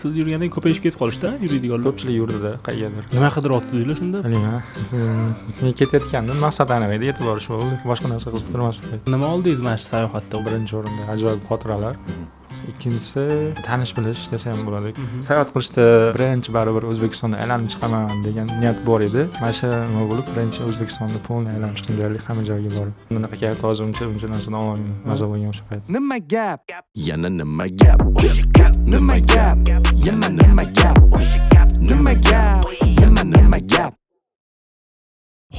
siz yurgandan ko'payib ketib qolishdi, yuradiganlar. Ko'pchilik yurdida, qayerdir. Nima qidiryapsizlar shunda? Bilmayman. Men ketayotgandim, maqsad aniq edi, yetib borish bo'ldi. Boshqa narsa qiziqtirmasdi. Nima oldingiz mana shu sayohatda? Birinchi o'rinda ajoyib xotiralar. Ikkinchisi tanish bilish desa ham bo'ladi. Sayohat qilishda birinchi baribir O'zbekistonda aylanib chiqaman degan niyat bor edi. Mana shu nima bo'lib birinchi O'zbekistonda polni aylanib chiqdim deylik, hamma joyga borib. Bunaqa kayf hozir uncha narsadan olmagan, maza bo'lgan o'sha payt. Nima gap? Yana nima gap? Nima gap? Yana nima gap? Nima gap? Yana nima gap?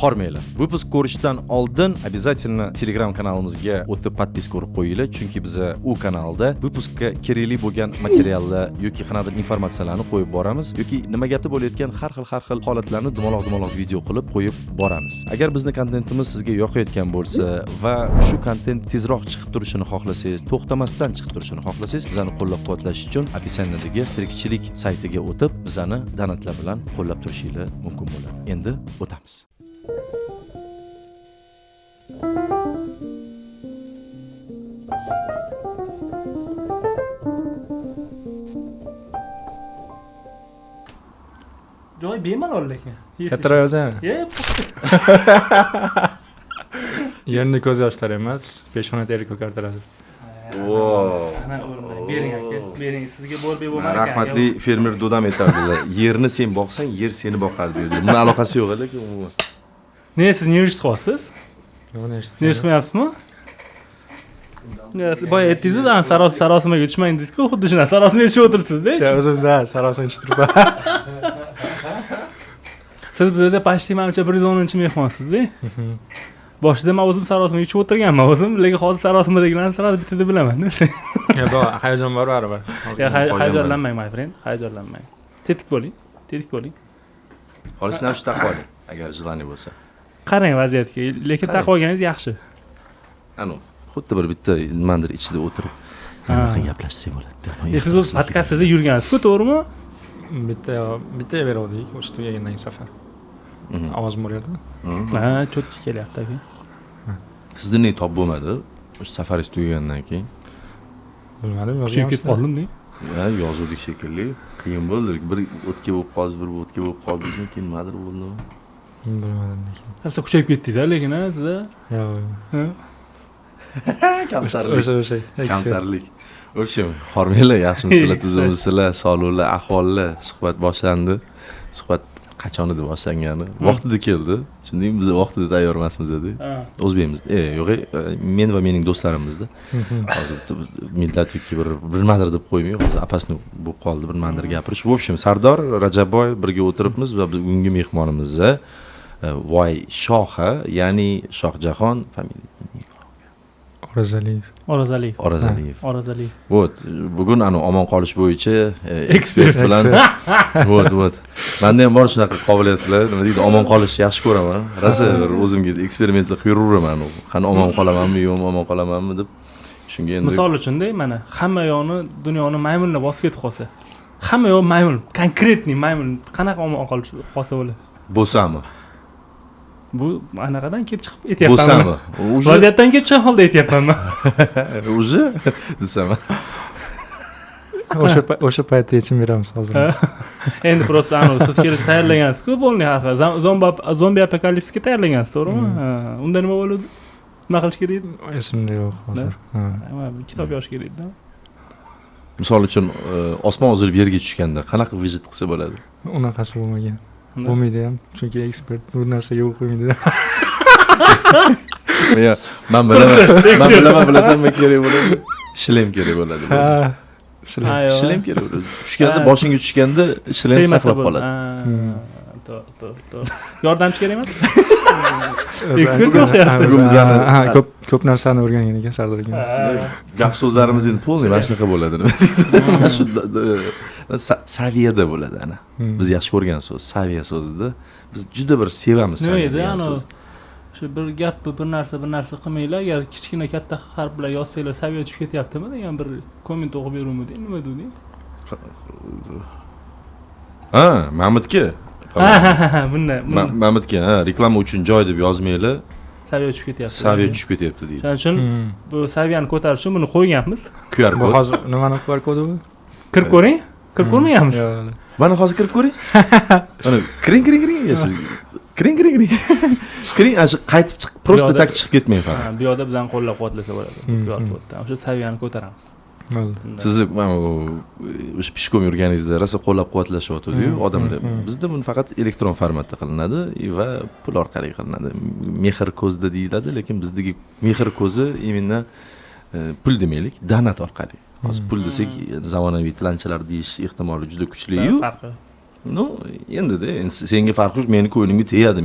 Hormanglar. Выпуск ko'rishdan oldin обязательно Telegram kanalimizga o'tib podpiska urib qo'yinglar, chunki biz u kanalda выпускка kerakli bo'lgan materiallar yoki qanaqadir informatsiyalarni qo'yib boramiz yoki nima gapda bo'layotgan har xil holatlarni dumaloq video qilib qo'yib boramiz. Agar bizning kontentimiz sizga yoqayotgan bo'lsa va shu kontent tezroq chiqib turishini xohlasangiz, to'xtamasdan chiqib turishini xohlasangiz, bizani qo'llab-quvvatlash uchun opisaniyadagi tirikchilik saytiga o'tib, bizani donatlar bilan qo'llab turishingiz mumkin bo'ladi. Endi o'tamiz. Joy bemalol lekin. Kattaroq yozami? Yerni ko'z yoshlari emas, peshona teri ko'kartiradi. Ana o'rnay. Bering aka. Bering sizga bo'lmay bo'lmaydi. Rahmatli fermer Dodam aytardilar. Yerni sen boqsang, yer seni boqadi deydi. Buni aloqasi yo'q lekin umuman. Ne siz nechta qilyapsiz? Yo'q, nechta. Nechmayapsizmi? Boya aytdingiz, sarosimaga tushmang dedingiz-ku, xuddi shuna sarosimaga tushib o'tiribsiz-da. O'zimda sarosima ichib turibman. Siz bizda pashti menimcha 110-mehmonsiz-da. Boshida men o'zim sarosimaga tushib o'tirganman o'zim, lekin hozir sarosimadaglarni sirasi bitta deb bilaman. Yo'q, hayajon bor baribir. Hayajonlanmang, my friend, hayajonlanmang. Tetik bo'ling. Xolis ham shu taqvoling, agar jilani bo'lsa. Qarang vaziyatga, lekin taqvoganingiz yaxshi. Ano, xuddi bitta nimadir ichida o'tirib, nima gaplashsak bo'ladi. Siz o'z podkastingizda yurgansiz-ku, to'g'rimi? Bitta berdik, o'sha tugagandan safar. Ovoz bo'lyapti. Ha, cho'tki kelyapti aka. Sizni ne top bo'lmadi? O'sha safaringiz tugagandan keyin. Bilmadim, Tushib ketib qoldim-da. Ha, yozuvdik shekilli. Qiyin bo'ldi. Bir o'tga bo'lib qoldi, bir o'tga bo'lib qoldi, keyin nimadir bo'ldi. Bilmadim lekin. Siz kuchayib ketdingiz-a, lekin sizda? Yo'q. Kamtarlik. O'sha hormanglar, yaxshimisizlar, tuzimsizlar, sog'liklar, ahvollar, suhbat boshlandi. Suhbat qachon edi boshlangani? Vaqtida keldi. Shuningdek biz vaqtida tayyor emasmiz-da. O'zbekmiz. Yo'q, men va mening do'stlarimizda. Hozir millat yoki bir nimadir deb qo'ymayman. Hozir apasni bo'lib qoldi, bir nimadir gapirish. В общем, Sardor Rajabboy birga o'tiribmiz va biz bugungi mehmonimiz Voy Shoha, ya'ni Shohjahon familiya. Orazaliyev. Вот, bugun omon qolish bo'yicha ekspert bilan вот. Menda ham bor shunaqa qobiliyatlar, nima deydi, omon qolishni yaxshi ko'raman. Rosa bir o'zimga eksperimentlar qilib yuraman. Qani omon qolamanmi, yo'qmi, omon qolamanmi deb. Shunga endi misol uchun-da, mana hamma yo'qni dunyoni maymunlar bosib ketib qolsa, hamma yo'q maymun, konkretniy maymun qanaqa omon qolsa bo'ladi? Bo'lsami? Bu anaqadan kelib chiqib aytyapman. Bo'lsami? Vaziyatdan kelib chiqqan holda aytyapman men. Уже desam. O'sha paytda yechim beramiz hozir. Endi просто siz kelib tayyorlagansiz-ku, bo'lni har xil zombi apokalipsga tayyorlagansiz, to'g'rimi? Unda nima bo'ladi? Nima qilish kerak edi? Esimda yo'q hozir. Kitob yozish kerak edi. Misol uchun osmon uzilib yerga tushganda qanaqa vijdon qilsa bo'ladi? Unaqasi bo'lmagan. Bo'lmaydi ham, chunki ekspert bu narsaga yo'l qo'ymaydi. Men bilasan kerak bo'ladi. Shilem kerak bo'ladi. Shilem kerak bo'ladi. Tushganda, boshingga tushganda shilem saqlab qoladi. To'g'ri. Yordamchi kerak emas? Ekspert o'xshayapti. Ko'p narsani o'rgangan ekan Sardor aka. Gap so'zlarimiz endi polniy mana shunaqa bo'ladi. Shu saviyada bo'ladi ana. Biz yaxshi ko'rgan so'z, saviya so'zida biz juda bir sevamiz saviya so'z. Shu bir gap, bir narsa qilmanglar, agar kichkina katta harf bilan yozsanglar saviya tushib ketyaptimi degan bir komment o'qib beruvmidi? Nima dedi? Ha, Mahmudga. Bunday. Mahmudga, reklama uchun joy deb yozmanglar. Saviya tushib ketyapti. Saviya tushib ketyapti deydi. Shuning uchun bu saviyani ko'tarish uchun buni qo'yganmiz. QR kod. Hozir nimani QR kodi bu? Kirib ko'ring. Kirib ko'rmayapmiz. Yo'q. Mana hozir kirib ko'ring. Mana kiring. Siz kiring. Kiring, shu qaytib chiqib, просто tak chiqib ketmang faqat. Bu yoqda bizani qo'llab-quvvatlasa bo'ladi. Bu yoqda. O'sha saviyani ko'taramiz. Sizni o'sha pishkom yurganingizda rosa qo'llab-quvvatlashyapti-yu odamlar. Bizda buni faqat elektron formatda qilinadi va pul orqali qilinadi. Mehr ko'zda deyiladi, lekin bizdagi mehr ko'zi именно pul demaylik, donat orqali. Hozir pul desak, zamonaviy tilanchilar deyish ehtimoli juda kuchli-yu. Farqi. No, endi-da, senga farqi yo'q, meni ko'nglimga tegadi,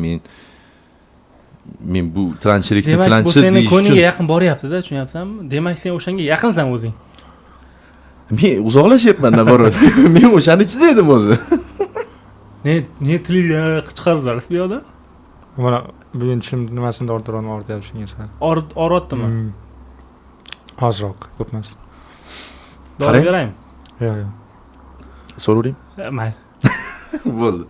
men bu tilanchilikni demak, bu tilanchi seni deyish ko'ngliga uchun yaqin boryapti-da, tushunyapsanmi? Demak, sen o'shanga yaqinsan o'zing. men uzoqlashyapman naborot. Men o'shani ichida edim o'zi. Ne tilingga chiqardilar bu yoqda? Mana bugun tishim nimasini ortyapti shunga sal. Oryaptimi? Ozroq, ko'p emas. Dori beraymi? Yo'q. Mayli. So'ravering. Bo'ldi.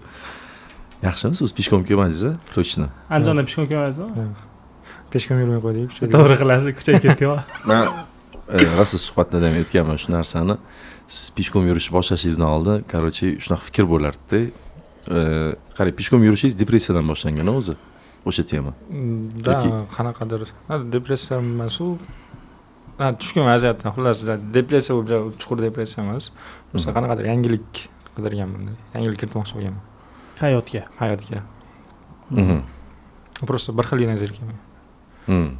Yaxshimi siz pishkom kelmadingiz-a? Точно. Andijonda pishkom kelmadingizmi? Peshkom yurmay qo'ydik. To'g'ri qilasiz, kuchayib ketdi-ku. Men rosa suhbatda ham aytganman shu narsani. Siz pishkom yurishni boshlashingizni oldin, короче, shunaqa fikr bo'lardi-da. Qarang, pishkom yurishingiz depressiyadan boshlangan o'zi. O'sha tema. Da, qanaqadir. Depressiya emas-u. Tushkun vaziyatdan xullas depressiya bo'lib, chuqur depressiya emas. O'sha qanaqadir yangilik qidirganman. Yangilik kiritmoqchi bo'lganman. Hayotga. Просто bir xillikdan zerikaman.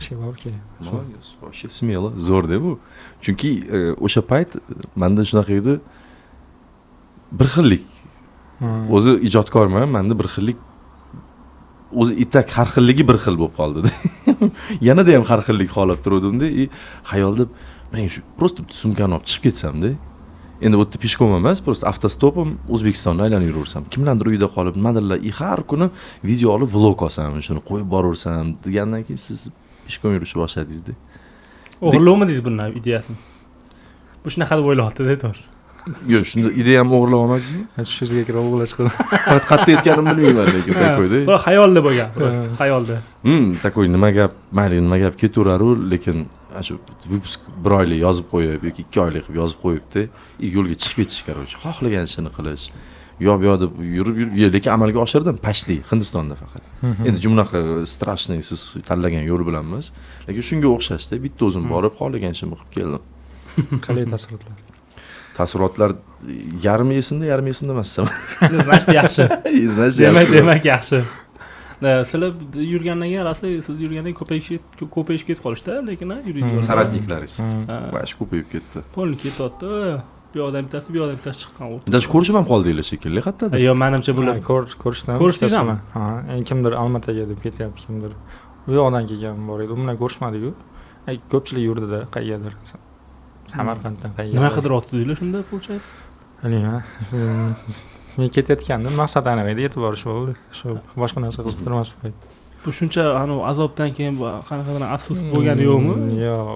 Ishga borki. Вообще смело, zo'r-da bu. Chunki o'sha payt menda shunaqa edi. Bir xillik. O'zi ijodkorman, menda bir xillik o'zi itak har xilligi bir xil bo'lib qoldi-da. Yanada ham har xillik holat turuvdim-da, xayolda men shu просто sumkani olib chiqib ketsam-da. Endi o'tda pishkom emas, просто avtostopim O'zbekistonni aylanib yuraversam. Kimlardir uyda qolib, nimadirlar, har kuni video olib vlog olsam, shuni qo'yib boraversam degandan keyin siz pishkom yurishni boshladingiz-da. O'g'irlamadingiz bundan ideyasini? Bu shunaqa deb o'ylayapti-da, to'g'ri. Yo'q, shunda ideyamni o'g'irlab olmadingizmi? Shu yerga kirib o'g'irlash qildim. Faqat qayerda aytganimni bilmayman lekin takoyda. Bu xayolda bo'lgan, xayolda. Takoy nima gap, mayli nima gap ketaverar-u, lekin shu выпуск 1 oylik yozib qo'yib yoki 2 oylik qilib yozib qo'yibdi, yo'lga chiqib ketish kerak. Xohlagan ishini qilish. Yo'q deb yurib, lekin amalga oshirdim pashti Hindistonda faqat. Endi bunaqa strashniy siz tanlagan yo'l bilan emas, lekin shunga o'xshashda bitta o'zim borib xohlagan ishimni qilib keldim. Qalay taassurotlar? Taassurotlar yarmi esimda emas. Значит, yaxshi. Demak yaxshi. Sizlar yurgandan keyin rosa siz yurgandan ko'payib ketib qolishdi, lekin yuradigan saratniklaringiz bash ko'payib ketdi. Polni ketyapti. Bu yoqdan bittasi chiqqan. Даже ko'rishib ham qoldinglar shekilli, hattoda. Yo'q, menimcha bular ko'rishdimi? Ha, kimdir Olmaotaga deb ketyapti, kimdir u yoqdan kelgan bor edi. U bilan ko'rishmadik-ku. Ko'pchilik yurdida qayerdir. Samarqanddan qayerga. Nima qidiryapti deylar shunda получается? Men ketayotgandim, maqsad aniq edi, yetib borish bo'ldi. Shu boshqa narsa qiziqtirmas edi. Bu shuncha azobdan keyin qanaqadir afsus bo'lgani yo'qmi? Yo'q.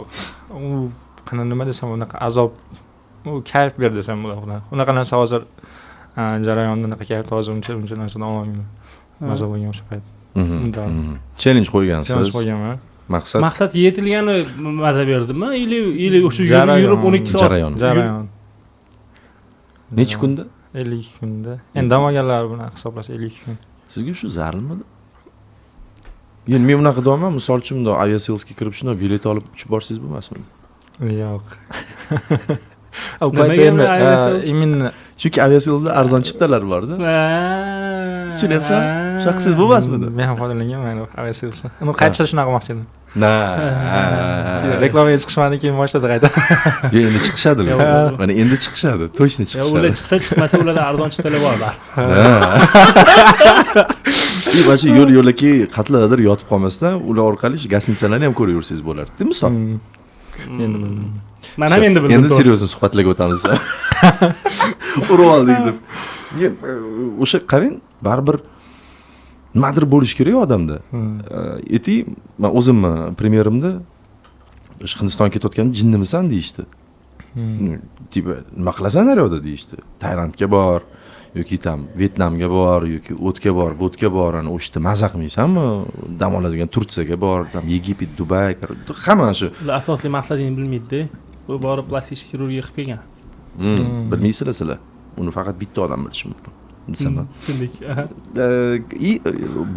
U nima desam, unaqa azob, u kayf ber desam bo'lar. Unaqa narsa hozir jarayonda unaqa kayf hozir uncha narsadan olmayman. Maza bo'lgan o'sha payt. Challenge qo'ygansiz. Challenge qo'yganman. Maqsad yetilgani maza berdimi? Ili o'sha yurib 12 soat jarayon. Necha kunda? 50 kunda. Endi damaganlar bilan hisoblasa 50 kun. Sizga shu zararmidi? Endi men bunaqa deyman, misol uchun bunda aviaselsga kirib shuna bilet olib uchib borsangiz bo'lmasmi? Yo'q. U paytda endi именно chunki aviaselsda arzon chiptalar bor-da. Tushunyapsan? Shaqsiz bo'lmasmidi? Men ham foydalanganman aviaselsdan. Uni qaytishda shunaqa qilmoqchi edim. Reklamaga chiqishmadan keyin boshladi qayta. Endi chiqishadilar. Mana endi chiqishadi, точно chiqishadi. Ular chiqmasa ularda arzon chiptalar bor. Mana shu yo'l-yo'laki qatlardir yotib qolmasdan, ular orqali gastnitsalarni ham ko'raversangiz bo'lardi, misol. Endi bildim. Men ham endi bildim. Endi seriozli suhbatlarga o'tamiz. Urib oldik deb. O'sha qarang, baribir nimadir bo'lish kerak odamda. Men o'zimni premyerimda o'sha Hindistonga ketayotganda jinnimisan deyishdi. Tipa nima qilasan naryoqda deyishdi. Tailandga bor yoki tam Vyetnamga bor yoki o'tga bor, bo'tga bor, ana o'shda maza qilmaysanmi? Dam oladigan Tursiyaga bor, tam Yegipet, Dubay, hamma shu. Ular asosiy maqsadini bilmaydi-da. Bu borib plastik xirurgiya qilib kelgan. Bilmaysizlar sizlar. uni faqat bitta odam bilishi mumkin desam. Tushundik.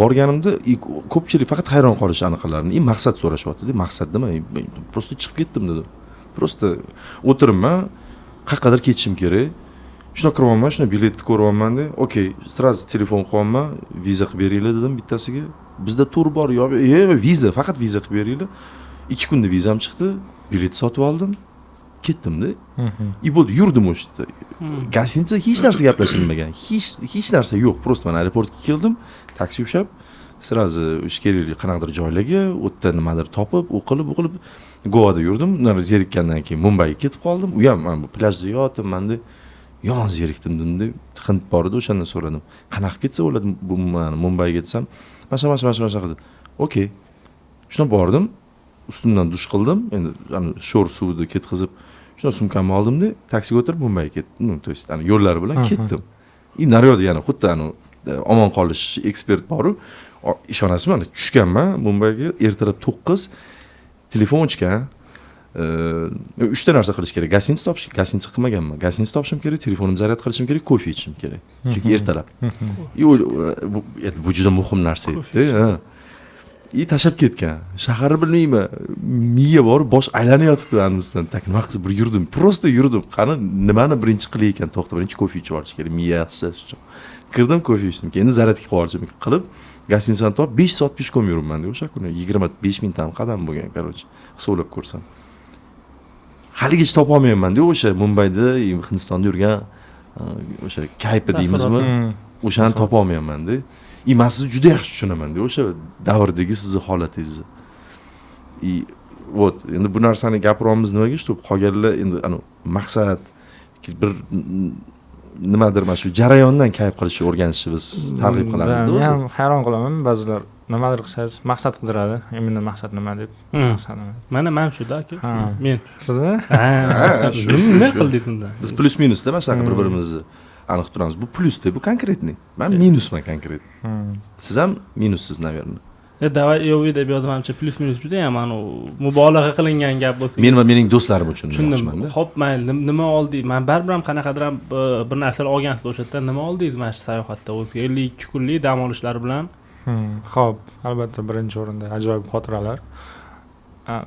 Borganimda ko'pchilik faqat hayron qolish anaqalarini, maqsad so'rashyapti-da, maqsad nima? Prosta chiqib ketdim dedim. Prosta o'tiribman, qayergadir ketishim kerak. Shuna kiryapman, shuna biletni ko'ryapman-da. Okey, sразу telefon qilyapman, viza qilib beringlar dedim bittasiga. Bizda tur bor, viza, faqat viza qilib beringlar. 2 kunda vizam chiqdi, bilet sotib oldim. Ketdim-da. Bo'ldi, yurdim o'sha yerda. Gostinitsa hech narsa gaplashilmagan. Hech narsa yo'q. Prosta men aeroportga keldim, taksi ushab, sразу o'sha kerakli qanaqadir joylarga, u yerda nimadir topib, o'qilib, Goada yurdim. Ular zerikkandan keyin Mumbayga ketib qoldim. U ham men bu plyajda yotibman-da. Yomon zerikdim deb Hind bor edi, o'shandan so'radim. Qanaqa ketsa bo'ladi bu Mumbayga desam, mana qildi. Okey. Shuna bordim. Ustimdan dush qildim. Endi ana sho'r suvni ketkizib, shuna sumkamni oldim-da, taksiga o'tirib Mumbayga ketdim. To есть, ana yo'llar bilan ketdim. Naryoqda yana xuddi ana omon qolish ekspert bor-u, ishonasizmi, ana tushganman Mumbayga ertalab 9, telefon o'chgan. 3 ta narsa qilish kerak. Gostinitsa qilmaganman. Gostinitsa topishim kerak, telefonimni zaryad qilishim kerak, kofe ichishim kerak. Chunki ertalab. Bu juda muhim narsa edi. Tashab ketgan. Shaharni bilmayman. Miya bor, bosh aylanib yotibdi anisidan. Tak nima qilsa bir yurdim. Prosta yurdim. Qani nimani birinchi qilar ekan? To'xta, birinchi kofe ichib olish kerak. Miya yaxshilash uchun. Kirdim, kofe ichdim. Keyin zaryadga qo'yib olishim qilib, gostinitsani topib 5 soat peshkom yuribman o'sha kuni. 25 ming tam qadam bo'lgan, короче. Hisoblab ko'rsam. Haligacha topa olmayman-da o'sha Mumbayda, Hindistonda yurgan o'sha kaypi deymizmi? O'shani topa olmayman-da. Men sizni juda yaxshi tushunaman-da o'sha davrdagi sizni holatingizni. Вот, endi bu narsani gapiryapmiz nimaga? Shu qolganlar endi ana maqsad bir nimadir mana shu jarayondan kayf qilishni o'rganishni biz targ'ib qilamiz-da o'zi. Men ham hayron qolaman, ba'zilar nimadir qilsangiz maqsad qidiradi. Endi maqsad nima deb, maqsad nima. Men shuda aka. Men. Sizmi? Nima qildingiz unda? Biz plus minusda mana shunaqa bir-birimizni aniq turamiz. Bu plusda, bu konkretniy. Men minusman konkret. Siz ham minussiz, наверное. Davay yo'q deb yozmamcha plus minus juda ham ana mubolag'a qilingan gap bo'lsa. Men va mening do'stlarim uchun tushundim. Xo'p, mayli, nima oldingiz? Men baribir ham qanaqadir ham bir narsalar olgansiz o'sha yerdan. Nima oldingiz mana shu sayohatda? O'ziga 52 kunlik dam olishlar bilan. Xo'p, albatta birinchi o'rinda ajoyib xotiralar.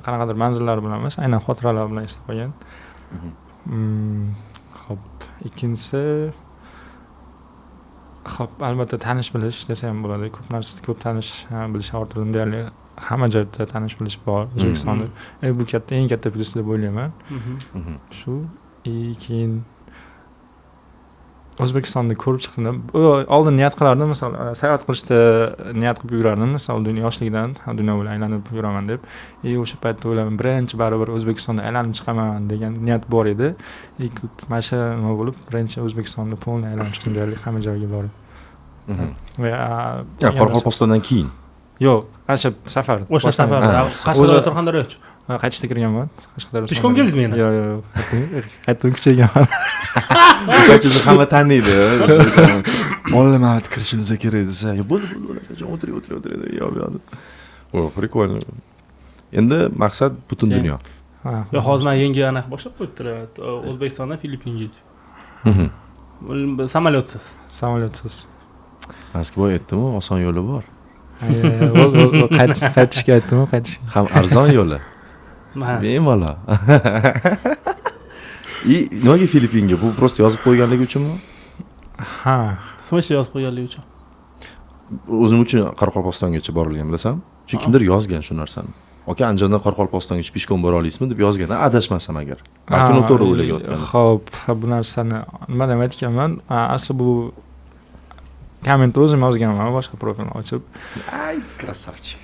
Qanaqadir manzillar bilan emas, aynan xotiralar bilan eslab qolgan. Xo'p, ikkinchisi xo'p, albatta tanish bilish desa ham bo'ladi. Ko'p tanish bilish orttirdim deyarli hamma joyda tanish bilish bor O'zbekistonda. Bu eng katta plus deb o'ylayman. Shu keyin O'zbekistonni ko'rib chiqdim. Oldin niyat qilardim, masalan, sayohat qilishda niyat qilib yurardim, masalan, yoshlikdan dunyo bo'ylab aylanib yuraman deb. O'sha paytda o'yladim, birinchi baribir O'zbekistonda aylanib chiqaman degan niyat bor edi. Mana shu nima bo'lib, birinchi O'zbekistonda polni aylanib chiqdim deyarli hamma joyga borib. Qoraqalpog'istondan keyin. Yo'q, o'sha safar. O'sha safarda Qashqadaryo Surxondaryochi. Qaytishda kirganman. Qashqadaryo. Peshkom keldingizmi yana? Yo'q. Qaytib kuchayganman. Qaytishda hamma taniydi. Olamad kirishimiz kerak desa, bo'ldi, o'tiring. Yo'q, prикольно. Endi maqsad butun dunyo. Yo'q, hozir men yangi aniq boshlab qo'yibdilar. O'zbekistondan Filippingacha. Samolyotsiz. Moskva aytdim-ku, oson yo'li bor. Qaytishga aytdim-ku, qaytish. Ham arzon yo'li. Bemalol. Nimaga Filippinga? Bu prosta yozib qo'yganligi uchunmi? Ha. Smysl yozib qo'yganligi uchun. O'zim uchun Qoraqalpog'istongacha borilgan bilasam. Chunki kimdir yozgan shu narsani. Aka, Andijondan Qoraqalpog'istongacha peshkom bora olasizmi deb yozgan, adashmasam agar. Balki noto'g'ri o'ylayotgan. Xo'p, bu narsani nima demak ekanman? Asli bu komment o'zim yozganman, boshqa profilni ochib. Ay, krasavchik.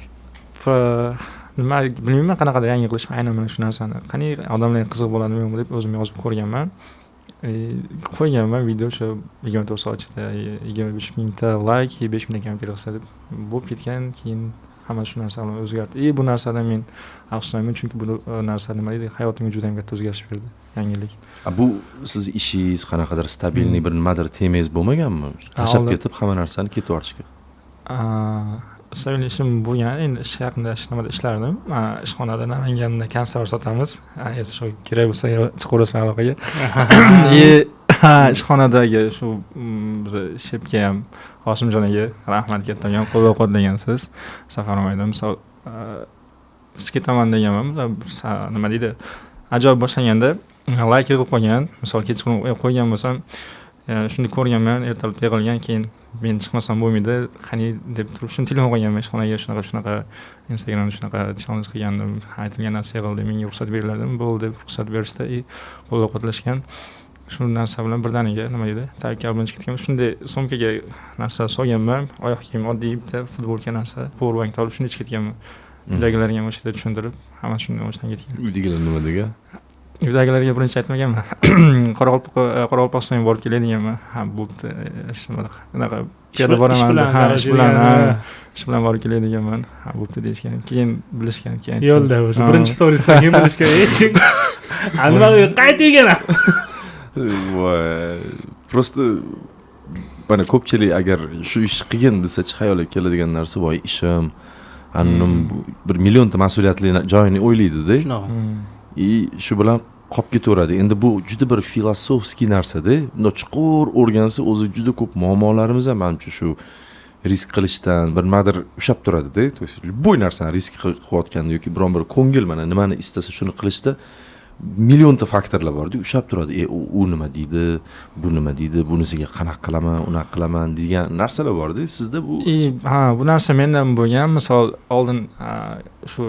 Nima bilmayman, qanaqadir yangi qilish, aynan mana shu narsani. Qani odamlarga qiziq bo'ladimi deb o'zim yozib ko'rganman. Qo'yganman video shu 24 soat ichida 25 mingta like, 5 mingta komment yig'sa deb bo'lib ketgan, keyin hamma shu narsani o'zgardi. Bu narsadan men afsuslanmayman, chunki bu narsa nima edi, hayotimga juda ham katta o'zgarish berdi, yangilik. Bu siz ishingiz qanaqadir stabilniy bir nimadir temangiz bo'lmaganmi? Tashab ketib hamma narsani ketib yuborishga. Stabilniy ishim bo'lgan, endi ish yaqinda nimada ishlardim. Ishxonada Namanganda konservat sotamiz. Shu kerak bo'lsa chiqaverasizlar aloqaga. ishxonadagi shu biza shefga ham Hoshimjon aka rahmat kattagan qo'llab-quvvatlagansiz. Safar mobaynida misol siz ketaman deganman, nima deydi? Ajoyib boshlaganda like yig'ib qo'ygan, misol kechqurun qo'ygan bo'lsam, shuni ko'rganman, ertalab yig'ilgan, keyin men chiqmasam bo'lmaydi, qani deb turib shuni telefon qo'yganman ishxonaga, shunaqa Instagramda shunaqa challenge qilgandim, aytilgan narsa yig'ildi, menga ruxsat beriladimi? Bo'ldi deb ruxsat berishdi, qo'llab-quvvatlashgan. Shu narsa bilan birdaniga nima deydi? Tavakkal bilan chiqib ketganman. Shunday sumkaga narsa solganman, oyoq kiyim oddiy bitta futbolka narsa, powerbank olib shuni ichib ketganman. Uydagilarga ham o'sha yerda tushuntirib, hamma shuni o'shdan ketgan. Uydagilar nima degan? Uydagilarga birinchi aytmaganman. Qoraqalpog'istonga borib keladiganman. Ha, bo'pti. Shunaqa piyoda boraman, ish bilan borib keladiganman. Ha, bo'pti deyishgan. Keyin bilishgan, keyin yo'lda o'sha birinchi storiesdan keyin bilishgan. Nima qaytgan? Voy. Просто mana ko'pchilik agar shu ish qilgin desa-chi xayoliga keladigan narsa voy ishim, annim bir millionta mas'uliyatli joyini o'ylaydi-da. Shunaqa. Shu bilan qolib ketaveradi. Endi bu juda bir filosofskiy narsa-da. Bunda chuqur o'rgansa o'zi juda ko'p muammolarimiz ham menimcha shu risk qilishdan bir nimadir ushab turadi-da. То есть любой narsani risk qilayotganda yoki biron bir ko'ngil mana nimani istasa shuni qilishda millionta faktorlar bor-da, ushab turadi. U nima deydi, bu nima deydi, bunisiga qanaqa qilaman, unaqa qilaman degan narsalar bor-da. Sizda bu bu narsa mendan bo'lgan. Misol oldin shu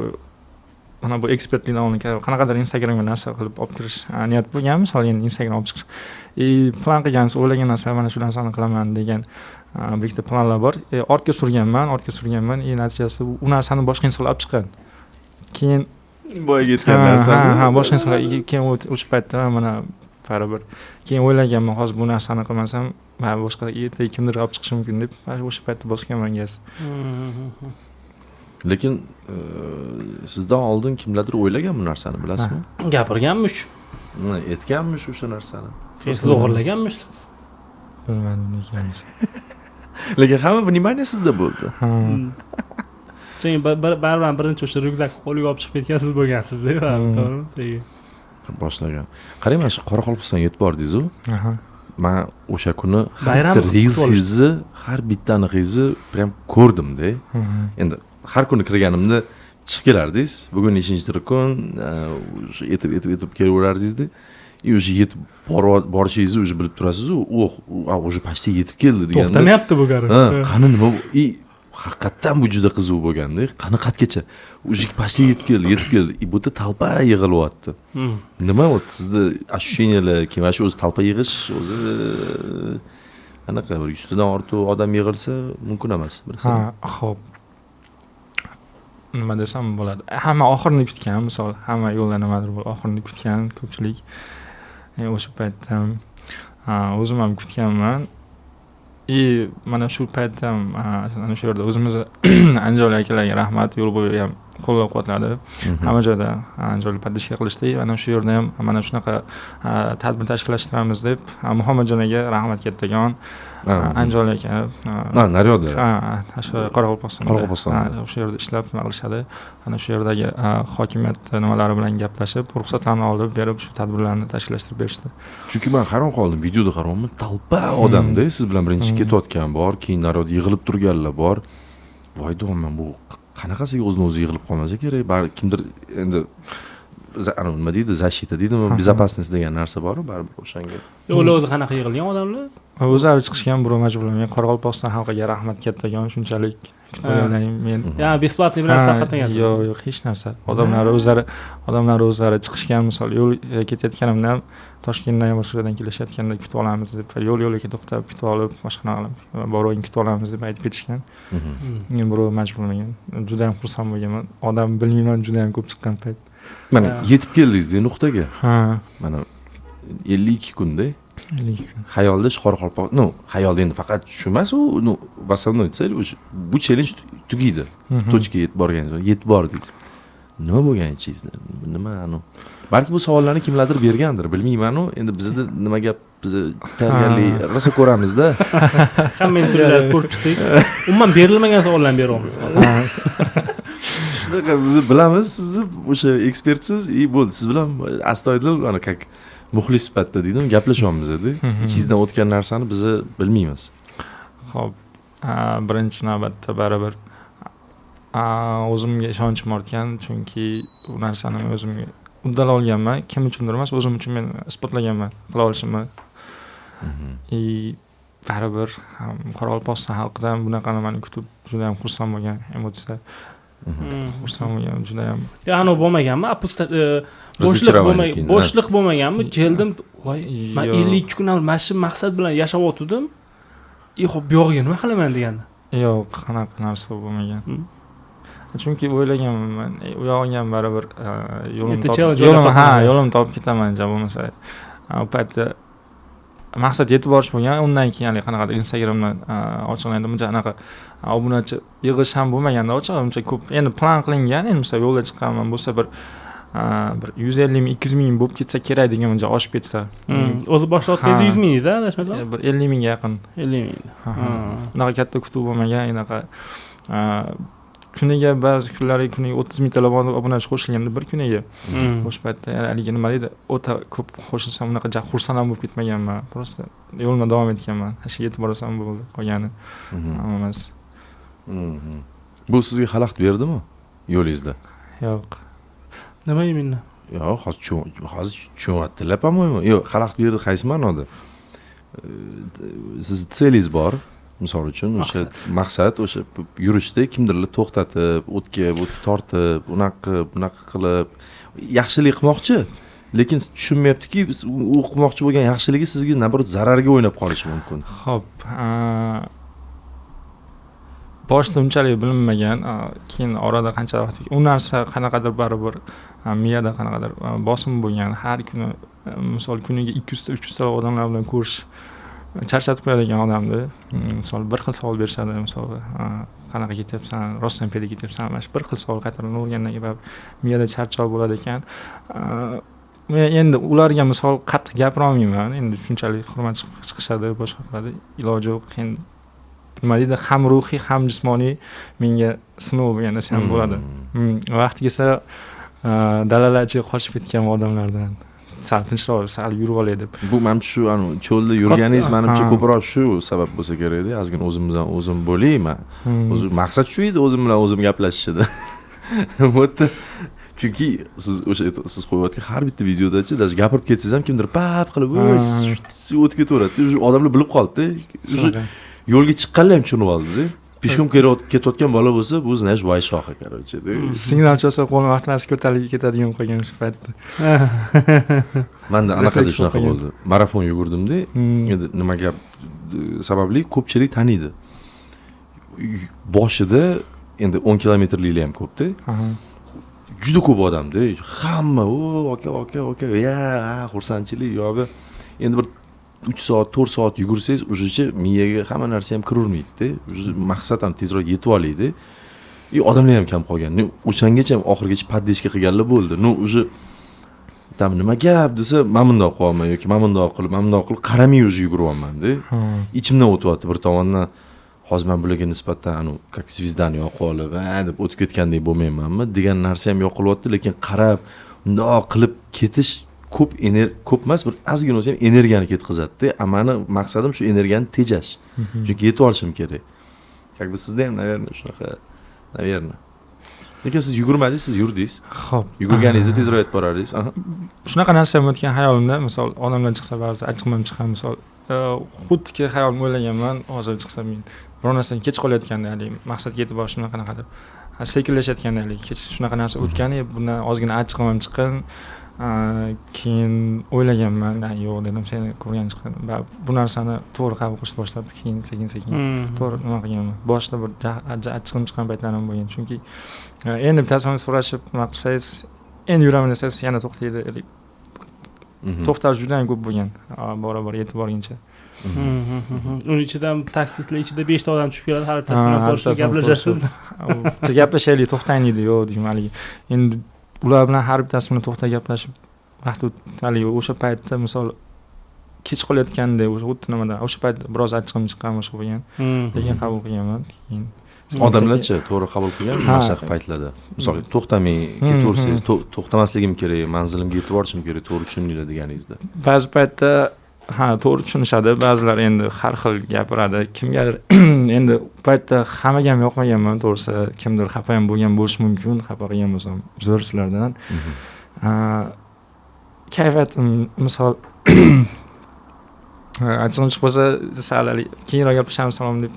mana bu ekspertlikdan oldin qanaqadir Instagramga narsa qilib olib kirish niyat bo'lgan. Misol endi Instagram olib chiqish. Plan qilgansiz, o'ylagan narsa mana shu narsani qilaman degan bir ikkita planlar bor. Ortga surganman. Natijasida u narsani boshqa insonlar olib chiqqan. Keyin boyaga yetgan narsani. Boshqa insonlar keyin o'sha paytda mana baribir keyin o'ylaganman, hozir bu narsani qilmasam, boshqa ertaga kimdir olib chiqishi mumkin deb o'sha paytda bosganman gaz. Lekin sizdan oldin kimlardir o'ylagan bu narsani, bilasizmi? Gapirganmish. Aytganmish o'sha narsani. Siz o'g'irlaganmish. Bilmadim ekanmiz. Lekin hamma vнимание sizda bo'ldi. Chunki baribir birinchi o'sha ryukzakni qo'liga olib chiqib ketgansiz bo'lgansiz-da, to'g'rimi? Boshlagan. Qarang, mana shu Qoraqalpog'istonga yetib bordingiz-ku. Men o'sha kuni Reels'ingizni har bittanigizni prям ko'rdim-da. Endi har kuni kirganimda chiqib kelardingiz. Bugun 5-kun etib kelaverardingiz-da. O'sha yetib borishingizni o'zi bilib turasiz-ku. O'sha почти yetib keldi deganda. To'xtamayapti bu garaj. Qani nima haqiqatdan bu juda qiziq bo'lganda, qanaqatgacha o'sha почти yetib keldi. Bu yerda talpa yig'ilyapti. Nima o'tdi sizda ощущениялар, keyin shu o'zi talpa yig'ish o'zi anaqa bir 100 dan ortiq odam yig'ilsa mumkin emas, bilasan. Xo'p. Nima desam bo'ladi? Hamma oxirini kutgan, misol, hamma yo'lda nimadir bo'lib oxirini kutgan ko'pchilik. O'sha paytda o'zim ham kutganman. Mana shu paytda ana shu yerda o'zimiz Anjol akalarga rahmat, yo'l bo'yi ham qo'llab-quvvatladi. Hamma joyda Anjolni podдержка qilishdi. Ana shu yerda ham mana shunaqa tadbir tashkillashtiramiz deb Muhammadjon aka rahmat kattagon, Anjol aka. Naryoqda. Shu Qoraqalpog'istonda. O'sha yerda ishlab nima qilishadi. Ana shu yerdagi hokimiyat nimalari bilan gaplashib, ruxsatlarni olib berib shu tadbirlarni tashkillashtirib berishdi. Chunki men hayron qoldim, videoda qarayapman, talpa odamda, siz bilan birinchi ketayotgan bor, keyin naryoqda yig'ilib turganlar bor. Voy do'man, bu qanaqasiga o'zini-o'zi yig'ilib qolmasa kerak? Baribir kimdir endi nima deydi, защита deydimi, безопасность degan narsa bor-ku, baribir o'shanga. Ular o'zi qanaqa yig'ilgan odamlar? O'zlari chiqishgan, birov majburlagan. Qoraqalpog'iston xalqiga rahmat kattagon, shunchalik kutganlar men. Besplatniy bir narsa qatnagansiz? Yo'q, hech narsa. Odamlar o'zlari chiqishgan, misol yo'l ketayotganimda ham Toshkentdan boshqa joydan kelishayotganda kutib olamiz deb, yo'l-yo'lga to'xtab kutib olib, boshqa qilib, boroving kutib olamiz deb aytib ketishgan. Men birov majburlamagan. Juda ham xursand bo'lganman. Odam bilmayman, juda ham ko'p chiqqan payt. Mana yetib keldingiz-da nuqtaga. Mana 52 kunda. 52 kun. Xayolda Qoraqalpoq, xayolda endi faqat shu emas, u в основном цель bu challenge tugaydi. Точкаga yetib borganingiz, yetib bordingiz. Nima bo'lgan ichingizda? Nima balki bu savollarni kimlardir bergandir, bilmayman-ku. Endi bizda nima gap, biz tayyorgarlik rosa ko'ramiz-da. Hamma intervyularni ko'rib chiqdik. Umuman berilmagan savollarni beryapmiz. Shunaqa biz bilamiz, sizni o'sha ekspertsiz, bo'ldi. Siz bilan astoydil mana как muxlis sifatida deydimi, gaplashyapmiz-da. Ichingizdan o'tgan narsani biz bilmaymiz. Xo'p, birinchi navbatda baribir o'zimga ishonchim ortgan, chunki u narsani o'zimga uddala olganman. Kim uchundir emas, o'zim uchun men isbotlaganman, qila olishimni. Baribir Qoraqalpog'iston xalqidan bunaqani meni kutib juda ham xursand bo'lgan, emotsiya. Xursand bo'lgan, juda ham. Ya'ni bo'lmaganmi? Bo'shliq bo'lmaganmi? Keldim, voy, men 52 kun mana shu maqsad bilan yashab o'tdim. Xo'p, bu yo'qga nima qilaman deganda. Yo'q, qanaqa narsa bo'lmagan. Chunki o'ylaganman, u yog'iga ham baribir yo'lim topib ketaman, bo'lmasa. U paytda maqsad yetib borish bo'lgan. Undan keyin qanaqadir Instagramdan ochiqlaydi, buncha anaqa obunachi yig'ish ham bo'lmaganda ochiq, uncha ko'p. Endi plan qilingan, endi misol yo'lga chiqqanman bo'lsa bir 150 ming, 200 ming bo'lib ketsa kerak degan buncha oshib ketsa. O'zi boshlatganingizda 100 ming edi, adashmasam? Bir 50 mingga yaqin. 50 ming. Unaqa katta kutib bo'lmagan, unaqa kuniga ba'zi kunlari kuniga 30 mingtalab obunachi qo'shilganda bir kuniga. O'sha paytda haligi nima deydi, o'ta ko'p qo'shilsam unaqa xursand ham bo'lib ketmaganman. Prosta yo'limga davom etganman. Shu yetib borasam bo'ldi, qolgani emas. Bu sizga xalaqit berdimi yo'lingizda? Yo'q. Nima yeyman? Yo'q, hozir cho'g'attilab hammi? Yo'q, xalaqit berdi qaysi ma'noda? Siz selingiz bor. Misol uchun o'sha maqsad o'sha yurishda kimdirlar to'xtatib, o'tga tortib, unaqa qilib yaxshilik qilmoqchi, lekin tushunmayaptiki, u qilmoqchi bo'lgan yaxshiligi sizga nazorat zararga o'ynab qolishi mumkin. Xo'p, boshda unchalik bilinmagan, keyin orada qancha vaqt u narsa qanaqadir baribir miyada qanaqadir bosim bo'lgan, har kuni misol kuniga 200 ta 300 ta odamlar bilan ko'rish charchatib qo'yadigan odamni, misol bir xil savol berishadi, misol qanaqa ketyapsan, rostdan peda ketyapsan, mana shu bir xil savol qaytarilib o'rgandan keyin miyada charchoq bo'ladi ekan. Men endi ularga misol qattiq gapira olmayman, endi shunchalik hurmat chiqishadi, boshqa qiladi, iloji yo'q. Keyin nima deydi, ham ruhiy, ham jismoniy menga sinov bo'lgan narsa ham bo'ladi. Vaqti kelsa dalalarga qochib ketgan odamlardan sal tinchroq, sal yurib olay deb. Bu menimcha shu cho'lda yurganingiz menimcha ko'proq shu sabab bo'lsa kerak-da. Ozgina o'zim bo'layman. O'zi maqsad shu edi, o'zim bilan o'zim gaplashishda. Bo'tda. Chunki siz qo'yayotgan har bitta videodachi даже gapirib ketsangiz ham kimdir pap qilib o'tib ketaveradi. O'sha odamlar bilib qoldi-da. O'sha yo'lga chiqqanlar ham tushunib oldi-da. Peshkom ketayotgan bola bo'lsa, bu znash voy shohi короче. Signal chalsa qo'lim avtomatik ko'tarilib ketadigan qolgan shu paytda. Menda anaqada shunaqa bo'ldi. Marafon yugurdim-da. Endi nima gap sababli ko'pchilik taniydi. Boshida endi 10 kilometrliklar ham ko'p-da. Juda ko'p odam-da. Hamma, aka, ya, xursandchilik yo'q. Endi bir 3 soat, 4 soat yugursangiz, o'shacha miyaga hamma narsa ham kiravermaydi-da. O'sha maqsad ham tezroq yetib olaydi. Odamlar ham kam qolgan. O'shangacha ham oxirgacha paddeshka qilganlar bo'ldi. O'sha nima gap desa, men bundoq qilaman yoki men bundoq qilib qaramay o'sha yuguryapman-da. Ichimdan o'tyapti bir tomondan. Hozir men bularga nisbatan как zvizdani yoqib olib, deb o'tib ketgandek bo'lmaymanmi degan narsa ham yoqilyapti, lekin qarab, bundoq qilib ketish ko'p emas, bir ozgina bo'lsa ham energiyani ketkazadi-da. Meni maqsadim shu energiyani tejash. Chunki yetib olishim kerak. Как бы sizda ham, наверное, shunaqa, наверное. Lekin siz yugurmadingiz, siz yurdingiz. Xo'p, yugurganingizda tezroq yetib borardingiz. Shunaqa narsa ham o'tgan hayolimda, misol odamlar chiqsa ba'zi achchiqmam chiqqan, misol xuddiki hayolim o'ylaganman, hozir chiqsa men biror narsadan kech qolayotganda, maqsadga yetib borishimdan qanaqadir sekinlashayotganda, kech shunaqa narsa o'tgan, bundan ozgina achchiqmam chiqqan. Keyin o'ylaganman, yo'q dedim, seni ko'rgan chiqqan. Bu narsani to'g'ri qabul qilishni boshlab, keyin sekin to'g'ri nima qilganman. Boshida bir achchiqim chiqqan paytlarim bo'lgan. Chunki endi bittasidan so'rashib, nima qilsangiz, endi yuraman desangiz yana to'xtaydi. To'xtash juda ham ko'p bo'lgan. Bora-bora yetib borguncha. Uning ichidan taksistlar ichida 5 ta odam tushib keladi, har bittasidan ko'rishib gaplashasiz. Gaplashaylik, to'xtang deydi, yo'q deyman haligi. Endi ular bilan har bittasi bilan to'xtab gaplashib vaqt o'tdi. O'sha paytda misol kech qolayotganda o'sha nimada o'sha payt biroz achchig'im chiqqan boshqa bo'lgan. Lekin qabul qilganman. Keyin Odamlarchi to'g'ri qabul qilgan mashaq paytlarda. Misol to'xtamay ketaversangiz, to'xtamasligim kerak, manzilimga yetib borishim kerak, to'g'ri tushuninglar deganingizda. Ba'zi paytda to'g'ri tushunishadi, ba'zilar endi har xil gapiradi. Kimgadir endi bu paytda hammaga ham yoqmaganman, to'g'risi kimdir xafa ham bo'lgan bo'lishi mumkin, xafa qilgan bo'lsam uzr sizlardan. Kayfiyatim misol aytmoqchi bo'lsa, salali keyinroq gaplashamiz salom deb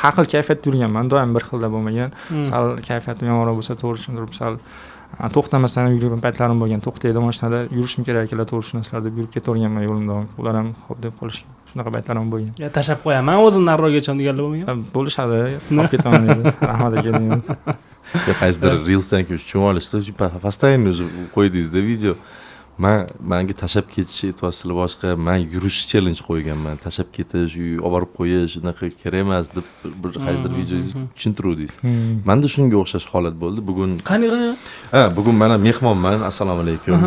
har xil kayfiyatda yurganman, doim bir xilda bo'lmagan. Sal kayfiyatim yomonroq bo'lsa, to'g'ri tushuntirib sal to'xtamasdan yurgan paytlarim bo'lgan. To'xtaydi mashinada, yurishim kerak ekanlar, to'g'ri tushunasizlar deb yurib ketaverganman yo'limda. Ular ham xo'p deb qolishgan. Shunaqa paytlarim bo'lgan. Ya tashlab qo'yaman, o'zim nariroqga chon deganlar bo'lmagan. Bo'lishadi, olib ketaman dedi. Rahmat aka deyman. Qaysidir Reels'dan tushunib olishdi, постоянно qo'ydingizda video. Menga tashab ketish e'tiborsizlar boshqa, men yurish challenge qo'yganman. Tashab ketish, olib borib qo'yish, unaqa kerak emas deb bir qaysidir videongizni tushuntiruvdingiz. Menda shunga o'xshash holat bo'ldi. Bugun qani? Bugun mana mehmonman. Assalomu alaykum.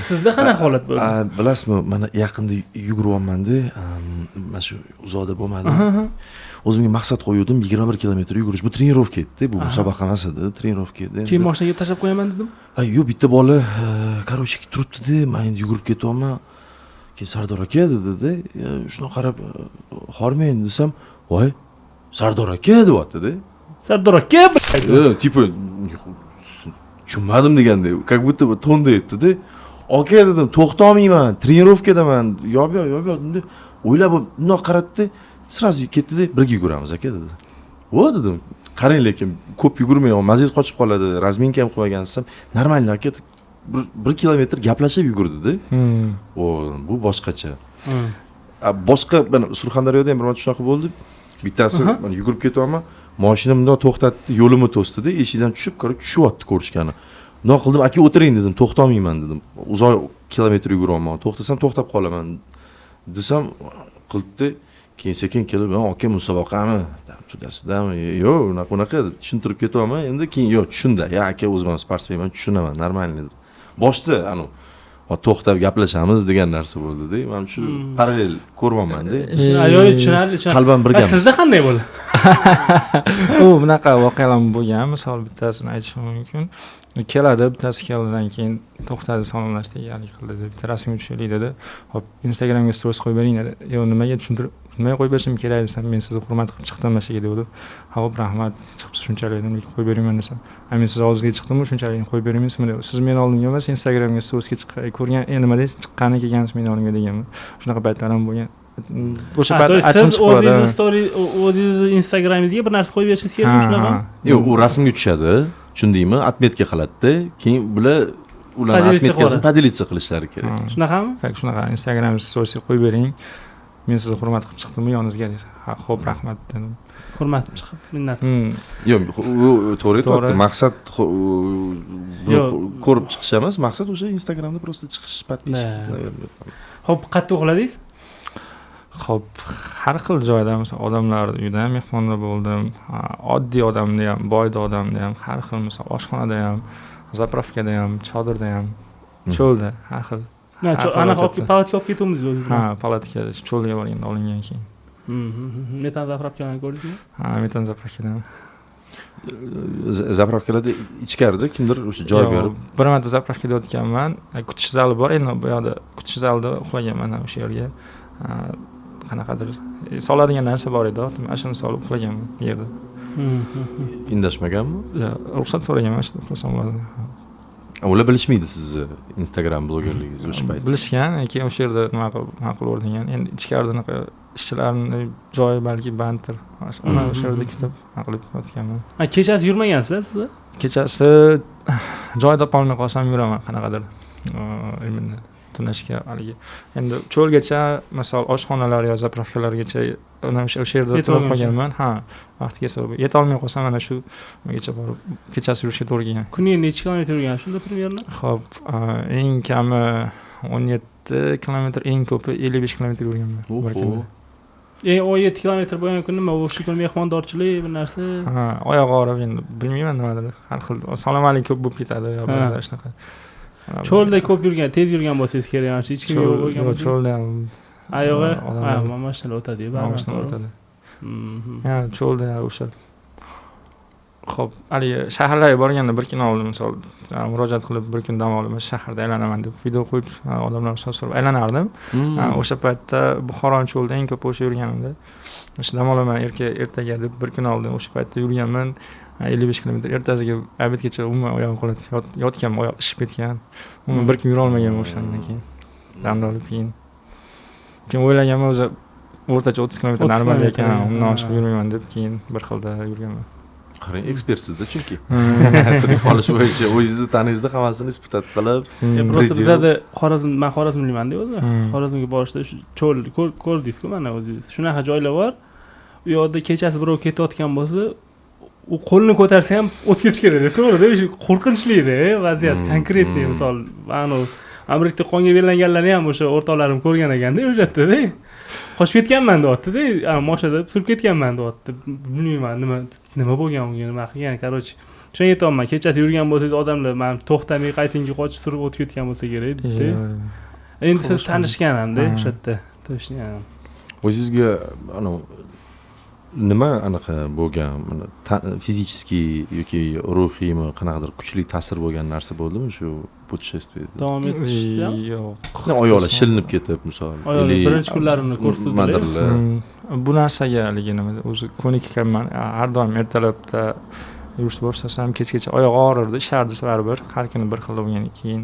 Sizda qanaqa holat bo'ldi? Bilasizmi, mana yaqinda yuguryapman-da, mana shu uzoqda bo'lmadi. O'zimga maqsad qo'ydim, 21 kilometr yugurish. Bu trenirovka edi, bu musobaqa emas edi, trenirovka edi. Keyin mashinaga tashlab qo'yaman dedim. Yo'q, bitta bola, короче, turibdi-da, men endi yugurib ketyapman. Keyin Sardor aka dedi-da, shuni qarab, "Hormen" desam, "Voy, Sardor aka" deyapti-da. Sardor aka, tipo tushunmadim deganda, как будто tonda aytdi-da. "Aka" dedim, "To'xtamayman, trenirovkadaman." "Yo'q, dedim. O'ylab bundoq qaratdi. Sразу ketdi-da, birga yuguramiz aka dedi. "Vo" dedim. "Qarang, lekin ko'p yugurmayman, mazingiz qochib qoladi, razminka ham qilmagan desam, "Normalniy aka, 1 kilometr gaplashib yugurdi-da." Bu boshqacha. Boshqa mana Surxondaryoda ham bir marta shunaqa bo'ldi. Bittasi men yugurib ketyapman, mashinam bundoq to'xtatdi, yo'limni to'sdi-da, eshikdan tushib, tushyapti ko'rishgani. Bundoq qildim, "Aka, o'tiring" dedim, "To'xtamayman" dedim. "Uzoq kilometr yuguryapman, to'xtasam to'xtab qolaman" desam, qildi. Keyin sekin kelib, "Aka, musobaqami? Tudasizmi?" "Yo'q, unaqa deb tushuntirib ketyapman. Endi keyin yo'q, tushunda. Ya aka, o'zim sportsmenman, tushunaman, normalniy" dedim. Boshda to'xtab gaplashamiz degan narsa bo'ldi-da. Men shu parallel ko'ryapman-da. Yo'q, tushunarli. Qalban birgamiz. Sizda qanday bo'ldi? Bunaqa voqealar bo'lgan. Misol bittasini aytishim mumkin. Keladi, bittasi keldidan keyin to'xtadi, salomlashdi, "Yalik qildi" deb, "Rasmga tushaylik" dedi. "Hop, Instagramga stories qo'yib bering" dedi. "Yo'q, nimaga tushuntirib, nimaga qo'yib berishim kerak" desam, "Men sizni hurmat qilib chiqdim mashaga" dedi. "Hop, rahmat, chiqibsiz shunchalik" dedim, "Lekin qo'yib beringman" desam, "Men siz oldingizga chiqdimmi, shunchalik qo'yib bermaysizmi" dedi. "Siz meni oldimga emas, Instagramga storiesga ko'rgan, nima deysiz, chiqqani kelgansiz meni oldimga" deganman. Shunaqa paytlarim bo'lgan. O'sha payt aytsim chiqib qoladi. O'zingiz story, o'zingiz Instagramingizga bir narsa qo'yib berishingiz kerakmi shunaqa? Yo'q, u rasmga tushadi. Tushundingmi? Atmetga qiladi-da. Keyin ularni atmetkasini podelиться qilishlari kerak. Shunaqami? Shunaqa Instagram storiesga qo'yib bering. Men sizni hurmat qilib chiqdimmi yoningizga desa, "Ha, xo'p, rahmat" dedim. Hurmat chiqib, minnat. Yo'q, u to'g'ri aytibdi. Maqsad ko'rib chiqish emas, maqsad o'sha Instagramda просто chiqish, подписчик. Xo'p, qayerda uxladingiz? Xo'p, har xil joyda, masalan, odamlar uyida ham mehmonda bo'ldim. Oddiy odamda ham, boyda odamda ham, har xil, masalan, oshxonada ham, zapravkada ham, chodirda ham, cho'lda, har xil. Anaqa palatka olib ketdingiz o'zingiz? Palatka cho'lga borganda olingan keyin. Metan zapravkalarni ko'rdingizmi? Metan zapravkadan. Zapravkalarda ichkarida kimdir o'sha joy berib. Bir marta zapravkada o'tganman. Kutish zali bor, endi bu yoqda kutish zalida uxlaganman o'sha yerga. Qanaqadir soladigan narsa bor edi, mashina solib uxlaganman yerda. Indashmaganmi? Yo'q, ruxsat so'raganman, shunday uxlasam bo'ladi. Ular bilishmaydi sizni Instagram blogerligingizni o'sha payt. Bilishgan, keyin o'sha yerda nima qilib o'rgangan. Endi ichkarida unaqa ishchilarning joyi balki banddir. Uni o'sha yerda kutib qilib o'tganman. Kechasi yurmagansiz siz? Kechasi joy topolmay qolsam yuraman qanaqadir. Endi tunashga haligi. Endi cho'lgacha, masalan, oshxonalar yo zapravkalargacha o'sha yerda turib qolganman. Vaqt kelsa yetolmay qolsam mana shu gacha borib kechasi yurishga to'g'ri kelgan. Kuniga necha kilometr yurgan shunda примерно? Xo'p, eng kami 17 kilometr, eng ko'pi 55 kilometr yurganman bir kunda. 17 kilometr bo'lgan kun nima? O'sha kun mehmondorchilik bir narsa. Oyoq og'rib endi bilmayman nimadir. Har xil salom-alik ko'p bo'lib ketadi yo ba'zi shunaqa. Cho'lda ko'p yurgan, tez yurgan bo'lsangiz kerak, mana shu ichki yo'l bo'lgan. Yo'q, cho'lda ham oyog'i, mashinalar o'tadi-yu, mashinalar o'tadi. cho'lda o'sha xo'p haligi shaharlarga borganda bir kun oldin misol murojaat qilib bir kun dam olib shaharda aylanaman deb video qo'yib odamlar surib aylanardim. O'sha paytda Buxoro cho'lida eng ko'p o'sha yurganimda. O'sha dam olaman ertaga deb bir kun oldin o'sha paytda yurganman 55 km. Ertasiga obedgacha umuman oyog'im qoladi. Yotganman, oyoq ishib ketgan. Umuman bir kun yura olmaganman o'shandan keyin. Damni olib keyin o'ylaganman o'zi o'rtacha 30 km normal ekan, undan oshiq yurmayman deb keyin bir xilda yurganman. Qarang, ekspertsizda chunki. Tirik qolish bo'yicha o'zingizni taningizda hammasini isbotat qilib. Просто bizada men Xorazmliman-da o'zi. Xorazmga borishda shu cho'l ko'rdingiz-ku mana o'zingiz. Shunaqa joylar bor. U yoqda kechasi birov ketayotgan bo'lsa, u qo'lni ko'tarsa ham o'tib ketish kerak, to'g'ri-da, shu qo'rqinchli-da vaziyat, konkretniy misol, Amerikada qonga belanganlarni ham o'sha o'rtoqlarim ko'rgan ekanda o'sha-da. Qochib ketganman deyapti-da, mashinada surib ketganman deyapti. Bilmayman nima bo'lgan unga, nima qilgan, короче. Shunga aytayapman, kechasi yurgan bo'lsangiz odamlar men to'xtamay qaytinga qochib surib o'tib ketgan bo'lsa kerak dedi. Endi siz tanishgan ham-da o'sha yerda. Точно. O'zingizga nima anaqa bo'lgan, fizический yoki ruhiymi qanaqadir kuchli ta'sir bo'lgan narsa bo'ldimi shu putешествиеңizda? Davom etishda? Yo'q. Oyoqlar shilinib ketib, misol. Birinchi kunlarimni ko'rsatdilar. Bu narsaga haligi nima o'zi ko'nikkanman. Har doim ertalabda yurishni boshlasam kechgacha oyoq og'rirdi, ishardi baribir. Har kuni bir xil bo'lgandan keyin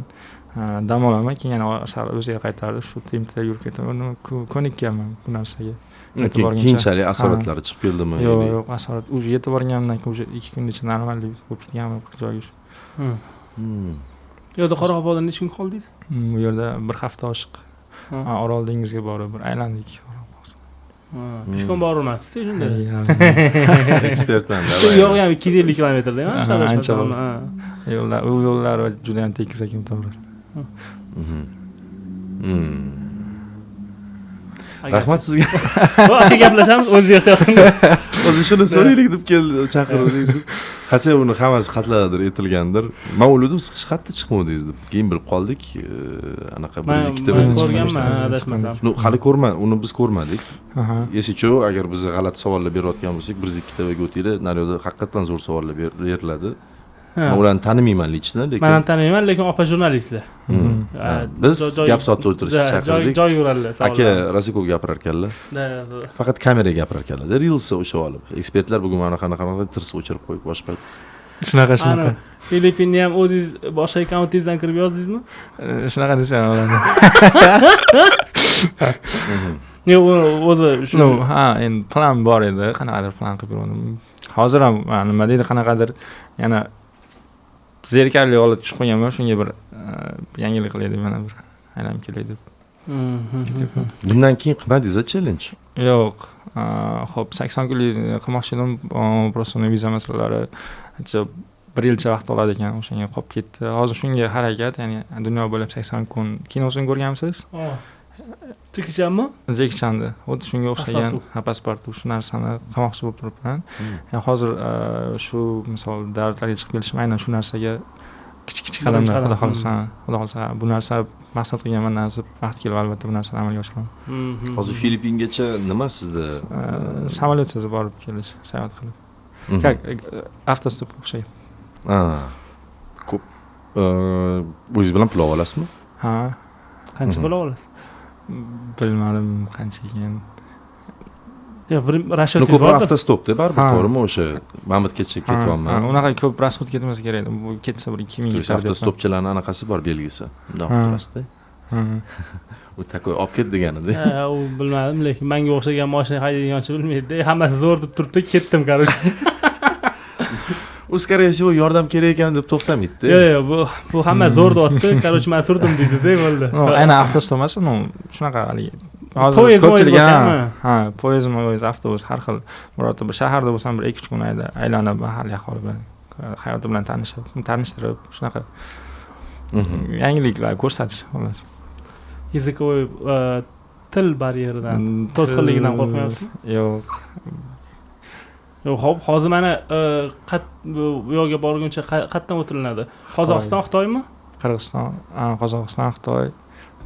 dam olaman, keyin yana asal o'ziga qaytardi. Shu tempda yurib ketaman. Ko'nikkanman bu narsaga. Keyinchalik asoratlari chiqib keldimi? Yo'q, asorat o'zi yetib borganimdan keyin o'zi 2 kun ichida normallik bo'lib ketganman joyiga. Yo'qda Qoraqalpog'da necha kun qoldingiz? Bu yerda bir hafta oshiq. Orol dengiziga borib bir aylandik. Pishkon borurmabsiz shunda? Ekspertman-da. Yo'q, ham 250 kilometrda emas, ancha bo'ldi. Yo'llar juda ham tekis ekan, to'g'ri. Rahmat sizga. Aka gaplashamiz, o'zingiz ehtiyotingiz. O'zi shuni so'raylik deb keldi, chaqirdik. Qancha uni hammasi xatlardir etilgandir. Men o'yladim siz xatda chiqmadingiz deb. Keyin bilib qoldik. Anaqa bir ikkita ko'rganman, adashmasam. Hali uni biz ko'rmadik. Esicho, agar biz g'alati savollar berayotgan bo'lsak, bir ikkita va o'tinglar, naryoqda haqiqatan zo'r savollar beriladi. Men ularni tanimayman lichni, lekin men ham tanimayman, lekin opa jurnalistlar. Biz gap soatda o'tirishga chaqirdik. Joy yuradilar. Aka Rasikov gapirar ekanlar. Faqat kameraga gapirar ekanlar. Reels o'sha olib. Ekspertlar bugun mana qanaqa tirs o'chirib qo'yib boshqa. Shunaqa. Filippinni ham o'zingiz boshqa akkauntingizdan kirib yozdingizmi? Shunaqa desam bo'ladi. Yo'q, o'zi shu. Endi plan bor edi, qanaqadir plan qilib yurdim. Hozir ham nima deydi, qanaqadir yana zerikarli holatga tushib qolganman, shunga bir yangilik qilay deb mana bir aylanib kelay deb. Bundan keyin qilmadingiz challenge? Yo'q. Xo'p, 80 kunlik qilmoqchi edim, просто viza masalalari bir yilcha vaqt oladi ekan, o'shanga qolib ketdi. Hozir shunga harakat, ya'ni dunyo bo'ylab 80 kun kinosini ko'rganmisiz? Jackie Chanmi? Jackie Chan'da. Xuddi shunga o'xshagan pasport shu narsani qilmoqchi bo'lib turibman. Hozir shu misol davlatlarga chiqib kelishim aynan shu narsaga kichik qadamlar, xudo xolasa bu narsa maqsad qilganman, nasib vaqt kelib albatta bu narsani amalga oshiraman. Hozir Filippingacha nima sizda? Samolyotsiz borib kelish, sayohat qilib. Avtostop o'xshaydi. Ko'p. O'zingiz bilan pul olasizmi? Ha. Qancha pul olasiz? Bilmadim qancha ekan. Yo'q, rashodingiz ko'p bormi? avtostopda baribir, to'g'rimi o'sha Mamatgacha ketyapman. Unaqa ko'p rasxod ketmasa kerak edi. Bu ketsa bir 2000 ga sarf avtostopchilarning anaqasi bor, belgisi. Bundoq turasizda. U takoy olib ket deganida. U bilmadim, lekin menga o'xshagan mashina haydaydiganchi bilmaydi-da. Hammasi zo'r deb turibdi, ketdim, короче. U skoriya всего yordam kerak ekan deb to'xtamaydi-da. Yo'q, bu hamma zo'r deyapti. Короче, men surdim deydi-da, bo'ldi. Aynan avtostop emas, shunaqa haligi. Hozir ko'pchilik poyezdmi, avtobus har xil. Birorta bir shaharda bo'lsam bir 2-3 kun aylanib mahalliy aholi bilan hayoti bilan tanishtirib, shunaqa yangiliklar ko'rsatish xolos. Языковой til baryeridan, to'sqinligidan qo'rqmayapsizmi? Yo'q. Xo'p, hozir mana bu yo'lga borguncha qayerdan o'tilinadi? Qozog'iston, Xitoymi? Qirg'iziston, Qozog'iston, Xitoy,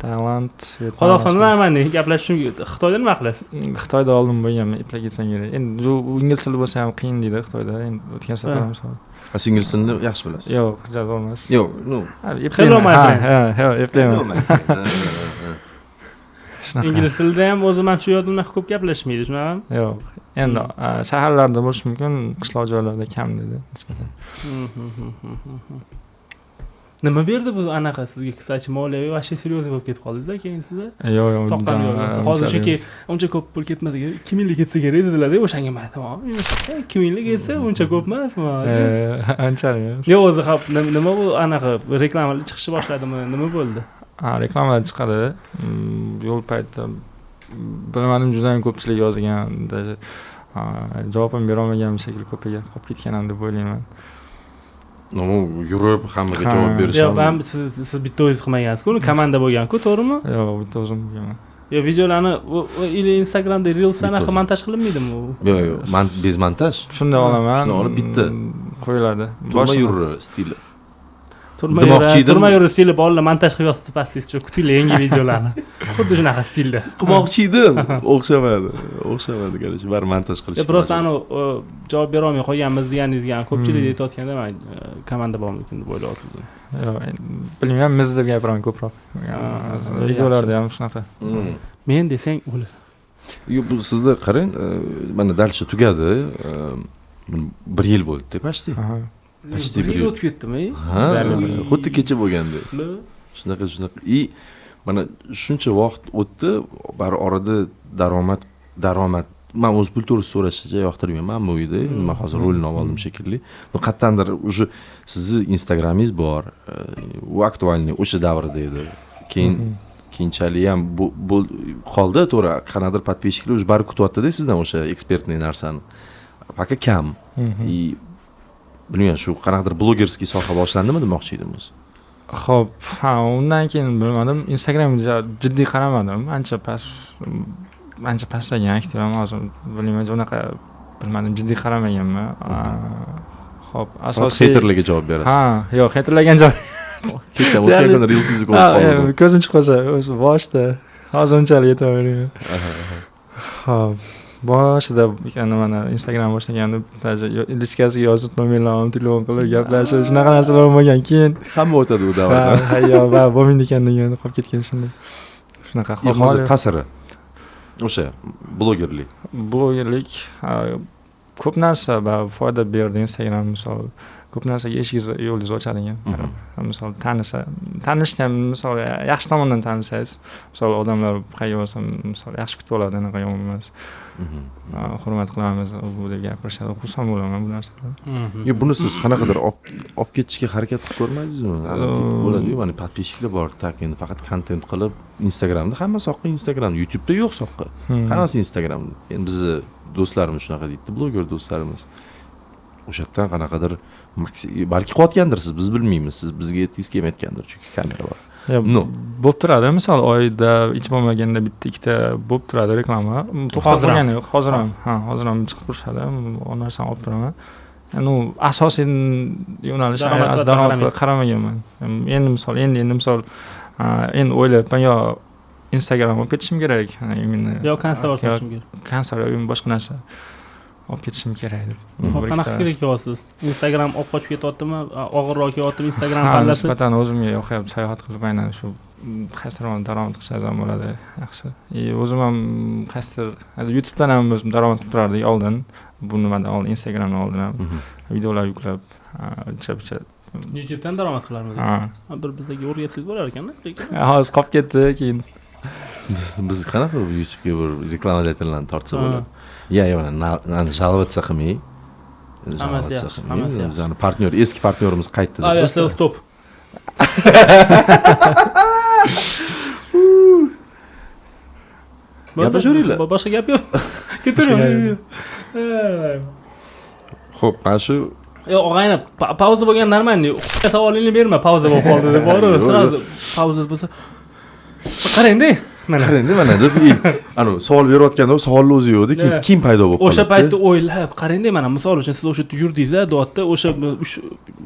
Tailand, Qozog'istonda nima gaplashishim Xitoyda nima qilasiz? Xitoyda oldin bo'lganman, eplab ketsam kerak. Endi ingliz tili bo'lsa ham qiyin deydi Xitoyda. Endi o'tgan safar misol. Ingliz tilini yaxshi bilasiz? Yo'q, hujjat olmas. Yo'q, Hello my friend. Ha, eplayman. Ingliz tilida ham o'zi mana shu yodimdan ko'p gaplashmaydi, shunaqami? Yo'q. Endi shaharlarda bo'lishi mumkin, qishloq joylarda kam dedi nisbatan. Nima berdi bu anaqa sizga kısachi moliyaviy va seryoz bo'lib ketib qoldingiz-da keyin sizda? Yo'q. Hozir chunki uncha ko'p pul ketmadi, 2 minglik ketsa kerak dedilar-da, o'shanga men tamom. 2 minglik ketsa uncha ko'p emasmi? Anchalik emas. Yo'q, o'zi nima bu anaqa reklamalar chiqishni boshladimi? Nima bo'ldi? Reklamalar chiqadi. Yo'l paytida bilmadim, juda ham ko'pchilik yozgan, javob ham bera olmagan shekilli ko'payib qolib ketganman deb o'ylayman. Yurib hammaga javob berishim. Yo'q, men siz bitta o'zingiz qilmagansiz-ku, komanda bo'lgan-ku, to'g'rimi? Yo'q, bitta o'zim bo'lganman. Yo, videolarni ili Instagramda Reels anaqa montaj qilinmaydimi u? Yo'q, bez montaj. Shunday olaman. Shuni olib bitta qo'yiladi. Turma yuri stili. Turma yuri stili bolalar montaj qilib yozdi pastingizcha, kutinglar yangi videolarni. Xuddi shunaqa stilda. Qilmoqchi edim, o'xshamadi, qarshi, bari montaj qilish. Просто anu javob bera olmay qolganmiz deganingizga ko'pchilik aytayotganda men komanda bormikin deb o'ylayotgandim. Yo'q, bilmayman, biz deb gapiraman ko'proq. Videolarda ham shunaqa. Men desang o'ladi. Yo'q, bu sizda qarang, mana dalsha tugadi. 1 yil bo'ldi, pashti. Pashti 1 yil o'tib ketdimi? Ha, xuddi kecha bo'lgandi. Shunaqa. Mana shuncha vaqt o'tdi, bari orada daromad. Men o'z pul to'g'risida so'rashga yoqtirmayman bu uyda. Men hozir rolni oldim shekilli. Bu qattandir o'sha sizni Instagramingiz bor. U aktualniy o'sha davrda edi. Keyinchalik ham bu qoldi, to'g'ri, qanaqadir podpishchilar o'sha bari kutyapti-da sizdan o'sha ekspertniy narsani. Faqat kam. Bilmayman, shu qanaqadir blogerskiy soha boshlandimi demoqchi edim o'zi. Xo'p, undan keyin bilmadim, Instagramga jiddiy qaramadim. Ancha pastlagan aktivam hozir. Bilmayman, unaqa bilmadim, jiddiy qaramaganman. Xo'p, asosiy haterlarga javob berasiz. Ha, yo'q, haterlarga javob. Kecha o'tgan reelsizni ko'rib qoldim. Ko'zim chiqib qolsa, o'sha boshda hozir unchalik yetavermayman. Xo'p, boshida mana Instagram boshlaganda ilichkasiga yozib nomerlarni telefon qilib gaplashib, shunaqa narsalar bo'lmagan. Keyin hamma o'tadi u davrda. Ha, yo'q, va bo'lmaydi ekan degan qolib ketgan shunday. Shunaqa hozir ta'siri. O'sha blogerlik ko'p narsa va foyda berdi Instagram misol. Ko'p narsaga yo'lingizni ochadi ekan. Misol tanishni ham misol yaxshi tomondan tanishsangiz, misol odamlar qayerga bo'lsa, misol yaxshi kutib oladi, anaqa yomon emas. Hurmat qilamiz, bu deb gapirishadi. Xursand bo'laman bu narsadan. Yo, buni siz qanaqadir olib ketishga harakat qilib ko'rmaysizmi? Bo'ladi-yu, mana podpishchilar bor, tak endi faqat kontent qilib Instagramda, hamma soqqa Instagram, YouTube'da yo'q soqqa. Hammasi Instagramda. Endi bizni do'stlarimiz shunaqa deydi, bloger do'stlarimiz. O'sha yerdan qanaqadir balki qilayotgandirsiz, biz bilmaymiz. Siz bizga aytdingiz kelmayotgandir, chunki kamera bor. Bo'lib turadi, misol oyda hech bo'lmaganda bitta ikkita bo'lib turadi reklama. To'xtab qolgani yo'q. Hozir ham chiqib turishadi. O narsani olib turaman. Yani asosiy yo'nalish daromadga qaramaganman. Endi misol endi o'ylayapman, yo Instagram olib ketishim kerak, yo konser olib ketishim kerak. Konser yoki boshqa narsa olib ketishim kerak deb. Qanaqa kerak deyapsiz? Instagram olib qochib ketyaptimi? Og'irroq kelyaptimi Instagram tanlab? Nisbatan o'zimga yoqyapti, sayohat qilib aynan shu qaysidir daromad qilsangiz ham bo'ladi, yaxshi. O'zim ham qaysidir YouTube'dan ham o'zim daromad qilib turardik oldin. Bu nimadan oldin, Instagramdan oldin ham videolar yuklab, bicha YouTube'dan daromad qilarmiz. Bir bizga o'rgatsangiz bo'lar ekan-da, lekin hozir qolib ketdi keyin. Biz qanaqa YouTube'ga bir reklamalarni tortsa bo'ladi. Yani жаловаться qilmay. Bizning partnyor, eski partnyorimiz qaytdi deb. Aviasel stop. Gapiravering. Boshqa gap yo'q. Ketavering. Xo'p, mana shu og'ayni pauza bo'lgan normalniy. Savolingni berma, pauza bo'lib qoldi deb borib, sразу pauza bo'lsa. Qarang-da. qarangda mana deb anu savol berayotganda savolni o'zi yo'qdi, keyin kim paydo bo'lib qoldi. O'sha paytda o'ylab, qarangda mana misol uchun siz o'sha yurdingiz-da, dotda o'sha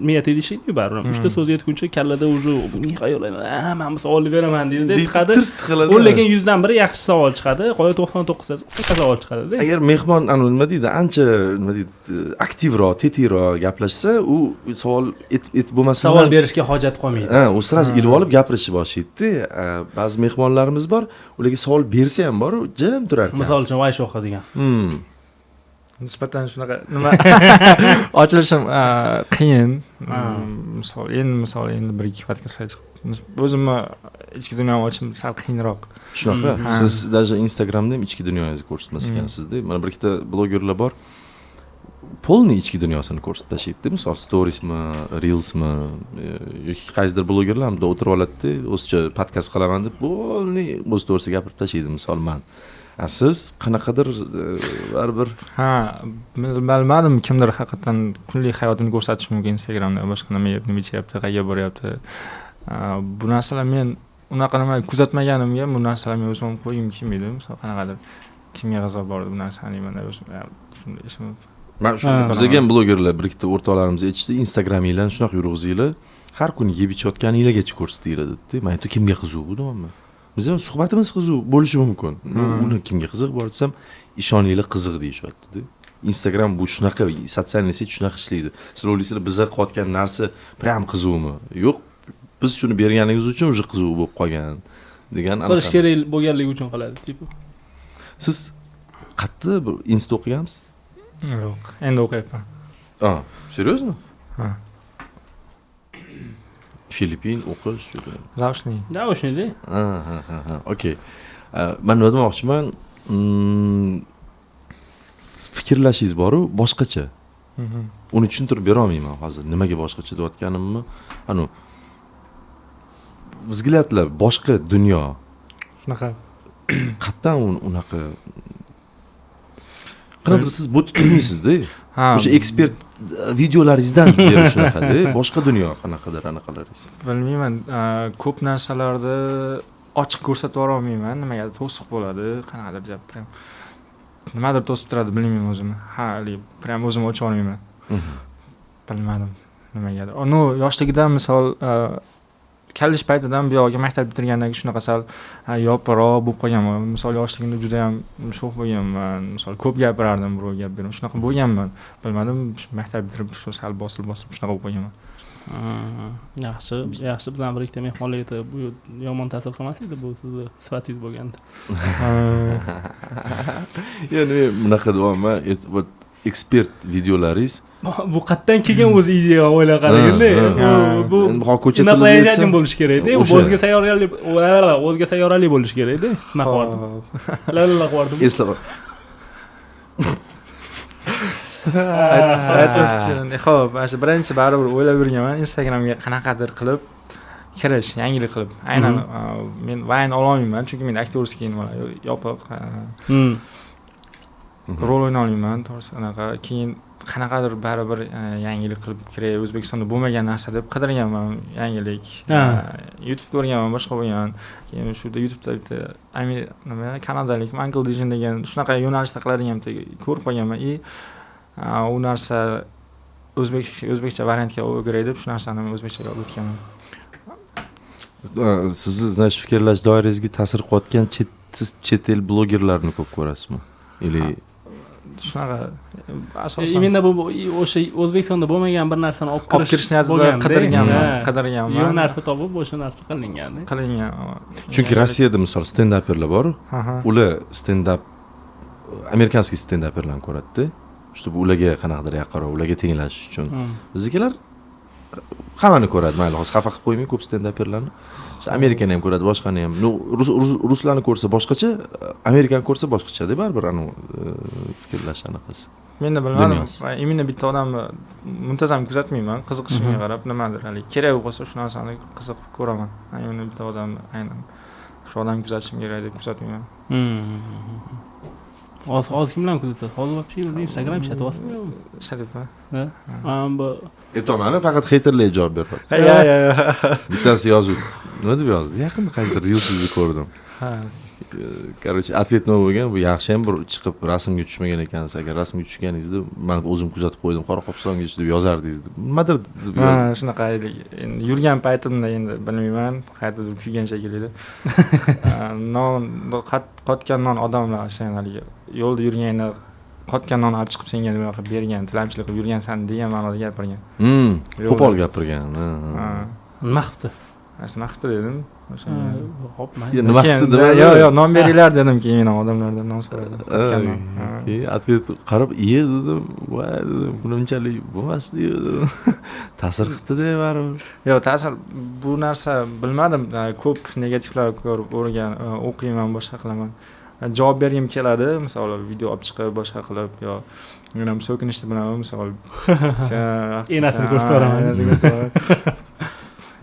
miyat edishingni baribir. 3 ta so'z yetguncha kallada уже uning xayollayman, men savol beraman deydi, chiqadi. U lekin 100 dan biri yaxshi savol chiqadi, qolgan 99 ta savol chiqadi-da. Agar mehmon anu nima deydi, ancha nima deydi, aktivroq, tetikroq gaplashsa, u savol bo'lmasa savol berishga hojat qolmaydi. Ha, u sirasi ilib olib gapirishni boshlaydi. Ba'zi mehmonlarimiz bor, ularga savol bersa ham bor, jim turar ekan. Misol uchun Vayshoh degan. Nisbatan shunaqa nima ochilishim qiyin. Misol endi 1-2 podkastga chiqib o'zimni ichki dunyomi ochishim sal qiyinroq. Shunaqa. Siz даже Instagramda ham ichki dunyoyingizni ko'rsatmas ekansizda. Mana bir ikkita blogerlar bor. Polni ichki dunyosini ko'rsatib tashlaydi. Misol storiesmi, reelsmi yoki qaysidir blogerlar ham o'tirib oladi-da, o'zicha podkast qilaman deb, polni o'z to'g'risida gapirib tashlaydi, misol men. Siz qanaqadir baribir bilmadim, kimdir haqiqatan kunlik hayotini ko'rsatish mumkin Instagramda, boshqa nima yeyapti, qayerga boryapti. Bu narsalar men unaqa nima kuzatmaganimga bu narsalarni o'zim qo'yim kelmaydi. Misol qanaqadir kimga g'azab bor bu narsani mana o'zim men shu bizga ham blogerlar bir ikkita o'rtoqlarimiz aytishdi, Instagraminglarni shunaqa yurg'izinglar, har kuni yeb ichayotganinglargacha ko'rsatinglar dedi. Men aytdim, kimga qiziq bu deyman. Bizning suhbatimiz qiziq bo'lishi mumkin. Uni kimga qiziq bor desam, ishoninglar qiziq deyishyapti-da. Instagram bu shunaqa sotsial set shunaqa ishlaydi. Siz o'ylaysizlar bizga qilayotgan narsa prям qiziqmi? Yo'q, biz shuni berganingiz uchun уже qiziq bo'lib qolgan degan aniq. Qilish kerak bo'lganligi uchun qiladi, tipo. Siz qayerda insta o'qigansiz? Yo'q, endi o'qiyapman. Серьезно? Ha. Filippin o'qish. Naoshni. Ha. Okey. Men nima demoqchiman? Fikrlashingiz bor-ku, boshqacha. Uni tushuntirib bera olmayman hozir. Nimaga boshqacha deyotganimni, anu vzglyadlar boshqa dunyo. Shunaqa. Qatdan unaqa qanadir siz bu turmaysizda. O'sha ekspert videolaringizdan beri shunaqa-da, boshqa dunyo qanaqadir anaqalaringiz. Bilmayman, ko'p narsalarni ochiq ko'rsatib yora olmayman, nimagadir to'siq bo'ladi, qanaqadir gapiram. Nimadir to'sib turadi, bilmayman o'zimni. Prям o'zim ocha olmayman. Bilmadim nimagadir. No, yoshligidan misol kallish paytidan bu yoqqa maktab bitirgandan keyin shunaqa sal yopiroq bo'lib qolganman. Misol yoshligimda juda ham sho'x bo'lganman. Misol ko'p gapirardim, birov gap beraman. Shunaqa bo'lganman. Bilmadim, maktab bitirib sal bosilib shunaqa bo'lib qolganman. Yaxshi bizdan bir ikkita mehmonlarga bu yomon ta'sir qilmas edi, bu sizni sifatingiz bo'lganda. Ya'ni bunaqa deyapman, ekspert videolaringiz bu qayerdan kelgan o'zi ideya o'ylab qaraganda. Bu ko'chada bo'lish kerak-da. O'zga sayyorali bo'lish kerak-da. Mahorda. Lalla qo'rdim. Eslab. Xo'p, mana birinchi baribir o'ylab yurganman, Instagramga qanaqadir qilib kirish, yangilik qilib. Aynan men Vine ola olmayman, chunki men aktyorskiy yopiq rol o'ynay olmayman, to'g'risi anaqa. Keyin qanaqadir baribir yangilik qilib kiray, O'zbekistonda bo'lmagan narsa deb qidirganman, yangilik. YouTube ko'rganman, boshqa bo'lgan. Keyin shunda YouTube'da bitta nima kanadalik Uncle Dijon degan shunaqa yo'nalishda qiladigan bitta ko'rib qolganman. U narsa o'zbekcha variantga o'giray deb shu narsani o'zbekchaga olib o'tganman. Sizni значит fikrlash doirangizga ta'sir qilayotgan chet el blogerlarini ko'p ko'rasizmi? Или shunaqa asosan Imенно bu o'sha O'zbekistonda bo'lmagan bir narsani olib kirishni qidirganman. Yo'q narsa topib o'sha narsa qilingan. Chunki Rossiyada misol stand-upperlar bor. Ular stand-up amerikanskiy stand-upperlarni ko'radi-da. Чтобы ularga qanaqadir yaqinroq, ularga tenglashish uchun. Biznikilar hammani ko'radi, mayli, hozir xafa qilib qo'ymay ko'p stand-upperlarni. Amerikani ham ko'radi, boshqani ham. Ruslarni ko'rsa boshqacha, Amerikani ko'rsa boshqacha-da, baribir anu fikrlash anaqasi. Men bilmadim. Imенно bitta odamni muntazam kuzatmayman, qiziqishimga qarab nimadir, kerak bo'lsa shu narsani qiziqib ko'raman. Aynan bitta odamni aynan shu odamni kuzatishim kerak deb kuzatmayman. Hozir kim bilan kuzatasiz? Hozir вообще Instagram ishlatyapsizmi? Ishlatyapman. Bu aytolmani faqat haterlar javob beryapti. Ya. Bittasi yozdi. Nima deb yozdi? Yaqinda qaysidir reelsizni ko'rdim. Ha. Короче, ответ nima bo'lgan? Bu yaxshi ham bir chiqib rasmga tushmagan ekansiz. Agar rasmga tushganingizda, men o'zim kuzatib qo'ydim, Qoraqalpog'istonga deb yozardingiz deb. Nimadir Ha, shunaqa edi. Endi yurgan paytimda endi bilmayman, qayerdadir kuygan shekilli edi. Non, qotgan non odamlar sen haligi yo'lda yurganda qotgan non olib chiqib senga nima qilib bergan, tilamchilik qilib yurgansan degan ma'noda gapirgan. Qo'pol gapirgan. Nima qilibdi? Nima qilibdi dedim. Hop, Nima qilibdi dema. Yo'q, non beringlar dedim keyin odamlardan non so'radim. Keyin atvet qarab, "Iye" dedim. "Voy" dedim. "Bunchalik bo'lmasdi" dedim. Ta'sir qildi-da baribir. Yo'q, ta'sir bu narsa bilmadim. Ko'p negativlar ko'rib o'qiyman, boshqa qilaman. Javob bergim keladi, misol video olib chiqib boshqa qilib yo men ham so'kinishni bilaman, misol enasini ko'rsataman.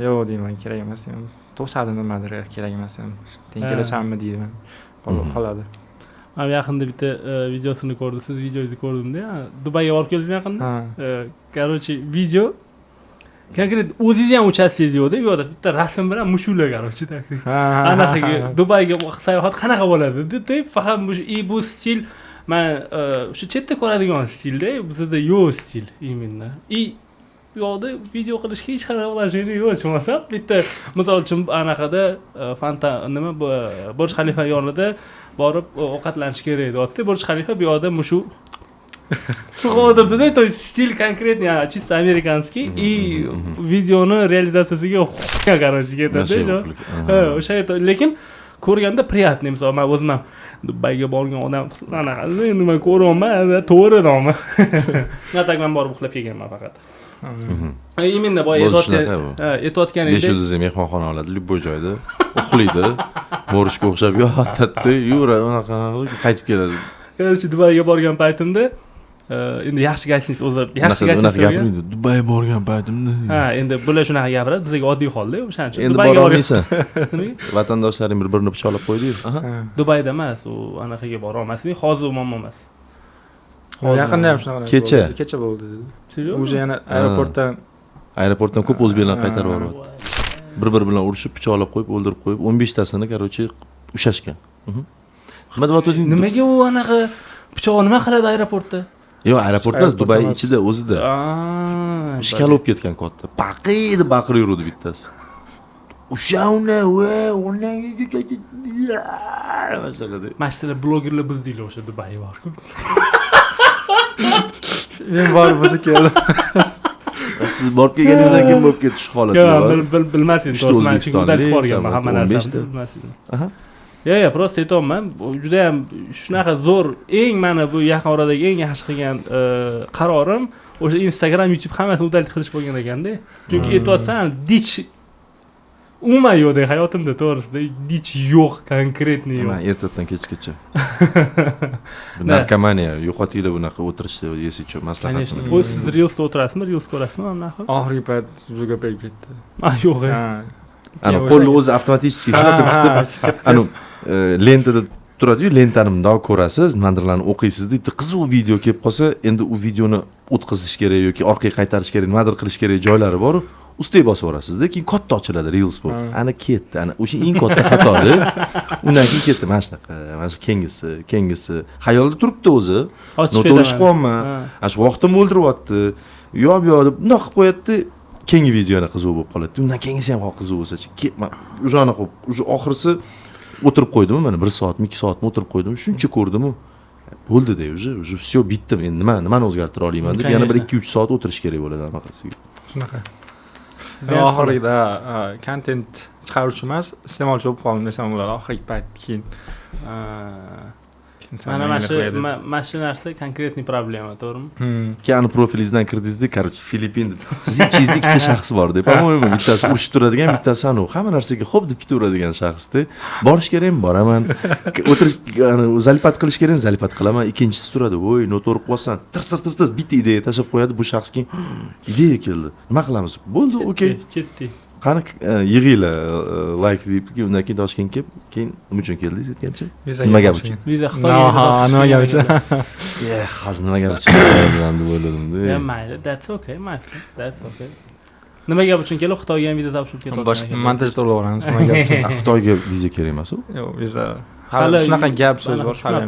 Yo'q deyman, kerak emas deyman. To'sadi nimadir, kerak emas deyman. Teng kelasanmi deyman. Qoladi. Men yaqinda bitta videosini ko'rdim, siz videongizni ko'rdim-da. Dubayga borib keldingizmi yaqinda? Короче, video konkret o'zingiz ham uchastingiz yo'qda, bu yerda bitta rasm bilan mushuklar короче taktik. Anaqaga Dubayga sayohat qanaqa bo'ladi deb, faqat bu stil men o'sha chetda ko'radigan stilda, bizda yo'q stil именно. Bu yoqda video qilishga hech qanaqa vложение yo'q, tushunmasam. Bitta misol uchun anaqada nima Burj Xalifa yonida borib ovqatlanish kerak edi. Burj Xalifa bu yoqda mushuk o'tirdi-da, то есть стиль конкретный, чисто американский, и videoni realizatsiyasiga короче ketadi. O'sha lekin ko'rganda приятный, misol men o'zim ham Dubayga borgan odam anaqasi nima ko'ryapman, to'g'riroqmi? Natak men borib uxlab kelganman faqat. Именно boya aytayotgan edi. 5 yulduzli mehmonxona oladi, любой joyda uxlaydi, morishga o'xshab yotadi, yuradi, unaqa qaytib keladi. Короче, Dubayga borgan paytimda endi yaxshi gastiniz o'zi yaxshi gastiniz Dubayga borgan paytimda. Ha, endi bular shunaqa gapiradi, bizga oddiy holda, o'shaning uchun endi bora olmaysan. Vatandoshlaring bir-birini pichoqlab qo'ydi. Dubayda emas, u anaqaga bora olmaslik, hozir umuman emas. Yaqinda ham shunaqa kecha bo'ldi. O'sha yana aeroportdan ko'p o'zbeklar qaytarib yuboryapti. Bir-biri bilan urushib, pichoqlab qo'yib, o'ldirib qo'yib, 15 tasini короче ushashgan. Nima deyotding? Nimaga u anaqa pichoq nima qiladi aeroportda? Yo'q, aeroportda Dubay ichida o'zida. Ishkal bo'lib ketgan katta. Baqiydi, baqirib yurdi bittasi. O'shani, Mashtalar blogerlar bizdinglar o'sha Dubayga borib. Men borib o'zi keldim. Siz borib kelganingizdan keyin bo'lib ketish holati bor. Yo'q, bilmasin, to'g'risi men chunki undalik borganman, hamma narsani bilmasin. Aha. Yo'q, prosta aytayapman, juda ham shunaqa zo'r, eng mana bu yaqin oradagi eng yaxshi qilgan qarorim o'sha Instagram, YouTube hammasini udalik qilish bo'lgan ekanda. Chunki aytayotsan, dich umuman yo'qda hayotimda, to'g'risida dich yo'q, konkretniy yo'q. Men ertadan kechgacha. Narkomaniya, yo'qotinglar bunaqa o'tirishni yesicha maslahat. O'z siz Reels'da o'tirasizmi, Reels ko'rasizmi, anaqa? Oxirgi payt juda ko'payib ketdi. Yo'q. Ana qo'lni o'zi avtomatik shunaqa qilib, ana lentada turadi-yu, lentani bundoq ko'rasiz, nimadirlarni o'qiysiz-da, bitta qiziq video kelib qolsa, endi u videoni o'tkazish kerak yoki orqaga qaytarish kerak, nimadir qilish kerak joylari bor. Ustiga bosib o'rasizda, keyin katta ochiladi Reels bo'lib. Ana ketdi, ana o'sha eng katta xatodir. Undan keyin ketdi mana shunaqa, mana shu kengisi. Xayolda turibdi o'zi. Noto'g'ri qo'yman. Ana shu vaqtimni o'ldiryapti. Yo'q deb bundoq qilib qo'yadi. Keyingi videoda qiziq bo'lib qoladi. Undan keyingisi ham qiziq bo'lsa-chi, ketman. O'shani qo'yib, o'sha oxirisi o'tirib qo'ydim, mana 1 soatmi, 2 soatmi o'tirib qo'ydim. Shuncha ko'rdim-ku. Bo'ldi-da, уже все bitdim. Endi nimani o'zgartira olaman deb yana 1-2-3 soat o'tirish kerak bo'ladi anaqasiga. Shunaqa. Oxirida content chiqaruvchi emas, iste'molchi bo'lib qoldim desam bo'ladi oxirgi payt keyin. Mana shu narsa konkretniy problema, to'g'rimi? Keyin profilingizdan kirdingizda, короче, Filippinda siz ichingizda ikkita shaxs bor deb, по-моему, bittasi urushib turadigan, bittasi anu hamma narsaga xo'p deb ketaveradigan shaxsda. Borish kerakmi, boraman. O'tirish, zalipat qilish kerakmi, zalipat qilaman. Ikkinchisi turadi, voy, noto'g'ri qilsan, tirs bitta ideya tashab qo'yadi, bu shaxsga ideya keldi. Nima qilamiz? Bo'ldi, okey. Ketdi. Qani yig'inglar, like deb, undan keyin Toshkentga kelib, keyin nima uchun keldingiz aytgancha? Nima gap uchun? Viza Xitoyga. Nima gap uchun? Hozir nima gap uchun deb o'yladim-da. Mayli, that's okay, my friend. That's okay. Nima gap uchun kelib Xitoyga ham viza topshirib ketdi? Boshqa montaj to'laveramiz. Nima gap uchun? Xitoyga viza kerak emas u? Yo'q, viza. Hali shunaqa gap so'z bor hali.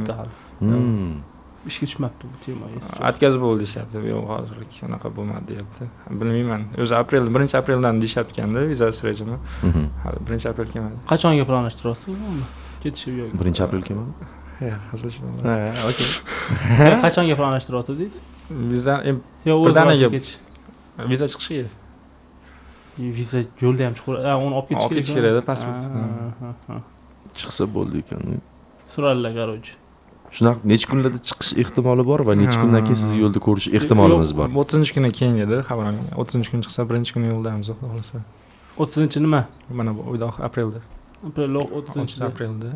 Ishga tushmabdi bu tema. Atkaz bo'ldi deyapti. Yo'q, hozir shunaqa bo'lmadi deyapti. Bilmayman. O'zi 1-apreldan deyapti-kanda vizasi rejimi. Hali 1-aprel kelmadi. Qachonga planlashtiryapsiz uni? Ketishi yo'q. 1-aprel kelmadi? Yo'q, hazilishmaymiz. Ha, okey. Qachonga planlashtiryapsiz? Viza Yo, birdaniga ketish. viza chiqishiga. Viza yo'lda ham chiqadi. Uni olib ketish kerak edi pasport. Chiqsa bo'ldi ekan. So'radilar, qarovchi. Shunaqa necha kunlarda chiqish ehtimoli bor va necha kundan keyin sizni yo'lda ko'rish ehtimolimiz bor. 30-kuni keyin edi xabarim. 30-kun chiqsa, 1-kuni yo'ldamiz, xudo xolasa. 30-nima? Mana bu oyda aprelda. Aprel 30-aprelda.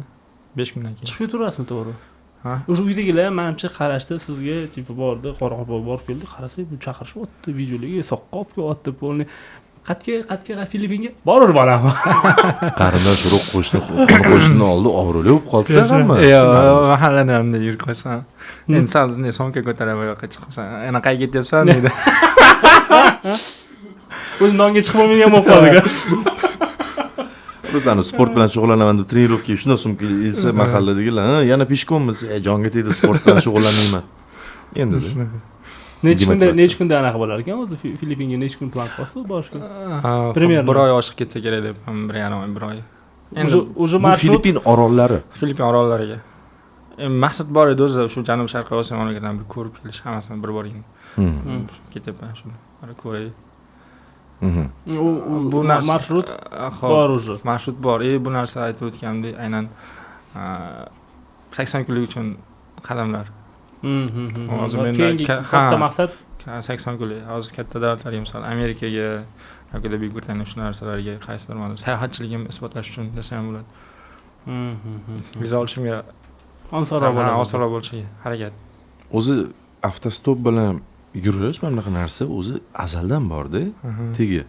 5 kundan keyin. Chiqib turasizmi, to'g'ri? Ha. O'sha uydagilar menimcha qarashdi, sizga tipi bordi, Qoraqalpoq borib keldi, qarasak bu chaqirishibdi, videolarga soqqa olib kelyapti, polni. Qatga Filippinga borur bolam. Qarindosh urug' qo'shni oldi, obro'li bo'lib qoldi hamma. Yo'q, mahallada hamda yurib qo'ysan. Endi sal sonka ko'tarib yoqqa chiqsan. Ana qayerga ketyapsan dedi. O'zi nonga chiqib bo'lmagan bo'lib qoldi-ku. Bizlar sport bilan shug'ullanaman deb trenirovkaga shunday sumka ilsa mahalladagilar, yana peshkommi, jonga tegdi, sport bilan shug'ullanmayman. Endi necha kunda anaqa bo'lar ekan o'zi Filippinga necha kun plan qilasiz borishga? Примерно 1 oy oshiq ketsa kerak deb, 1,5 oy, 1 oy. Endi o'sha marshrut Filippin orollari. Filippin orollariga. Maqsad bor edi o'zi, shu Janubiy Sharqiy Osiyo mamlakatlaridan bir ko'rib kelish, hammasini bir boring. Ketyapman shuni. Mana ko'ray. Bu marshrut bor o'zi. Marshrut bor. Bu narsa aytib o'tgandek, aynan 80 kunlik uchun qadamlar. Hozir menda katta maqsad 80 kunlik. Hozir katta davlatlarga, misol Amerikaga yoki Buyuk Britaniya shu narsalarga qaysidir mana sayohatchiligimni isbotlash uchun desam bo'ladi. Viza olishimga osonroq bo'lishiga harakat. O'zi avtostop bilan yurish mana bunaqa narsa o'zi azaldan bor-da. Tegi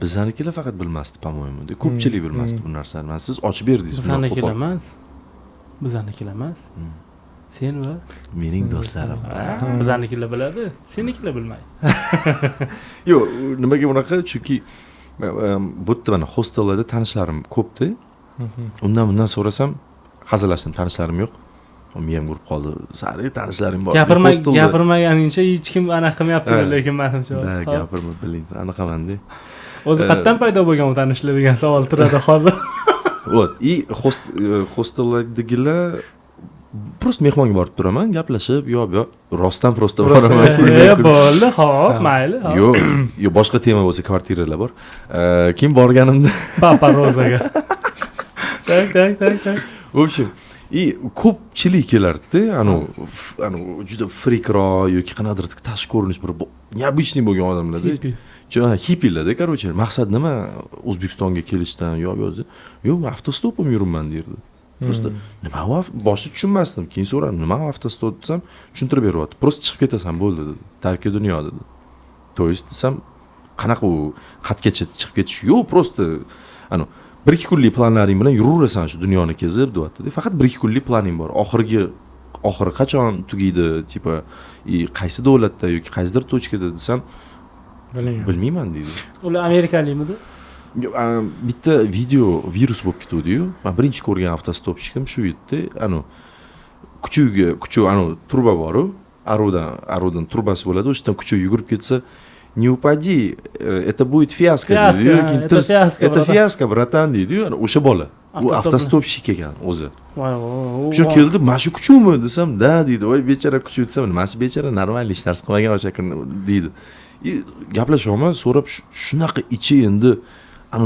bizanikilar faqat bilmasdi, по-моему. Ko'pchilik bilmasdi bu narsani. Men siz ochib berdingiz. Bizanikilar emas. Sen va mening do'stlarim. Bizanikilar biladi, senikilar bilmaydi. Yo'q, nimaga bunaqa? Chunki bu yerda mana hostellarda tanishlarim ko'pda. Bundan so'rasam, hazillashdim, tanishlarim yo'q. Miyam urib qoldi. Sari tanishlarim bor. Gapirmaganingcha hech kim anaqa qilmayapti, lekin menimcha. Ha, gapirma, biling, anaqamanda. O'zi qayerdan paydo bo'lgan u tanishlar degan savol turadi hozir. Вот, и hostellardagilar просто mehmonga borib turaman, gaplashib, yo'q, rostdan prosta boraman. Bo'ldi, xo'p, mayli. Yo'q, boshqa tema bo'lsa kvartiralar bor. Kim borganimda Papa Rozaga. Tak. В общем, ko'pchilik kelardi, anu juda frikro yoki qanaqadir tashqi ko'rinish bir необычный bo'lgan odamlarda. Hippilarda, короче, maqsad nima? O'zbekistonga kelishdan yo'q, avtostopim yuribman derdi. Просто nima boshida tushunmasdim. Keyin so'radim, nima avtostop desam, tushuntirib beryapti. Просто chiqib ketasan bo'ldi dedi. Tarki dunyo dedi. To есть desam, qanaqa u xatgacha chiqib ketish? Yo'q, просто 1-2 kunlik planlaring bilan yuraverasan shu dunyoni kezib, deyapti. Faqat 1-2 kunlik planing bor. Oxiri qachon tugaydi, tipa, qaysi davlatda yoki qaysidir tochkada desam, bilmayman deydi. Ular amerikalikmidi? Bitta video virus bo'lib ketdi-yu. Men birinchi ko'rgan avtostopchikim shu edi. Kuchuk turba bor-ku. Arudan turbasi bo'ladi. O'shdan kuchuk yugurib ketsa, "Не упади, это будет фиаско", deydi. Это фиаско, bratан deydi. O'sha bola. U avtostopchik ekan o'zi. Shu keldi, "Men shu kuchukmi?" desam, "Da" deydi. "Voy bechara kuchuk" desam, "Nimasi bechara, normal ish dars qilmagan o'sha kun" deydi. Gaplashaman, so'rab shunaqa ichi endi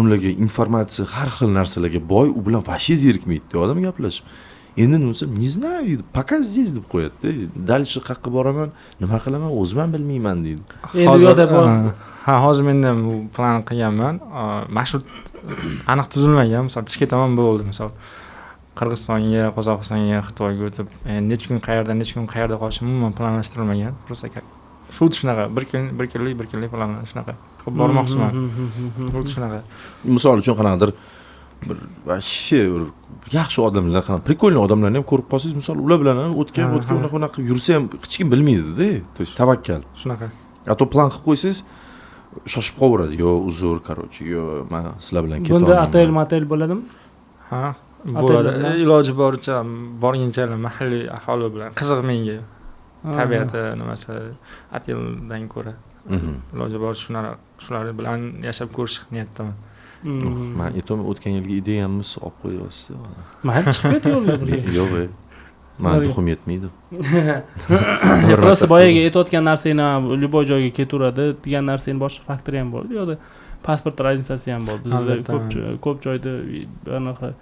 ularga informatsiya, har xil narsalarga boy, u bilan вообще zerikmaydi odam gaplashib. Endi nima desam, "Не знаю" deydi. "Пока здесь" deb qo'yadi. Dальше qayerga boraman, nima qilaman, o'zim ham bilmayman deydi. Hozir men ham bu plan qilganman. Marshrut aniq tuzilmagan, misol chiqib ketaman bo'ldi, misol Qirg'izistonga, Qozog'istonga, Xitoyga o'tib, necha kun qayerda qolishim umuman planlashtirilmagan. Просто shunaqa bir kunlik planlar shunaqa qilib bormoqchiman. Shunaqa. Misol uchun qanaqadir bir вообще yaxshi odamlar, прикольный odamlarni ham ko'rib qolsangiz, misol ular bilan o'tgan unaqa yursa ham hech kim bilmaydi-da. То есть tavakkal. Shunaqa. A to plan qilib qo'ysangiz, shoshib qolaveradi. Yo uzr, короче, yo men sizlar bilan ketaman. Bunda atel bo'ladimi? Ha, bo'ladi. Iloji boricha borgancha mahalliy aholi bilan qiziq menga. Tabiati nimasi atildan ko'ra. Iloji boricha shular bilan yashab ko'rish niyatdaman. Men aytaman, o'tgan yilgi ideyamni olib qo'yasiz. Mayli chiqib ket yo'lga birga. Yo'q, men tuxum yetmaydi. Rosa boyaga aytayotgan narsani любой joyga ketaveradi degan narsani boshqa faktor ham bor. Yo'qda pasport razницasi ham bor. Bizda ko'p joyda anaqa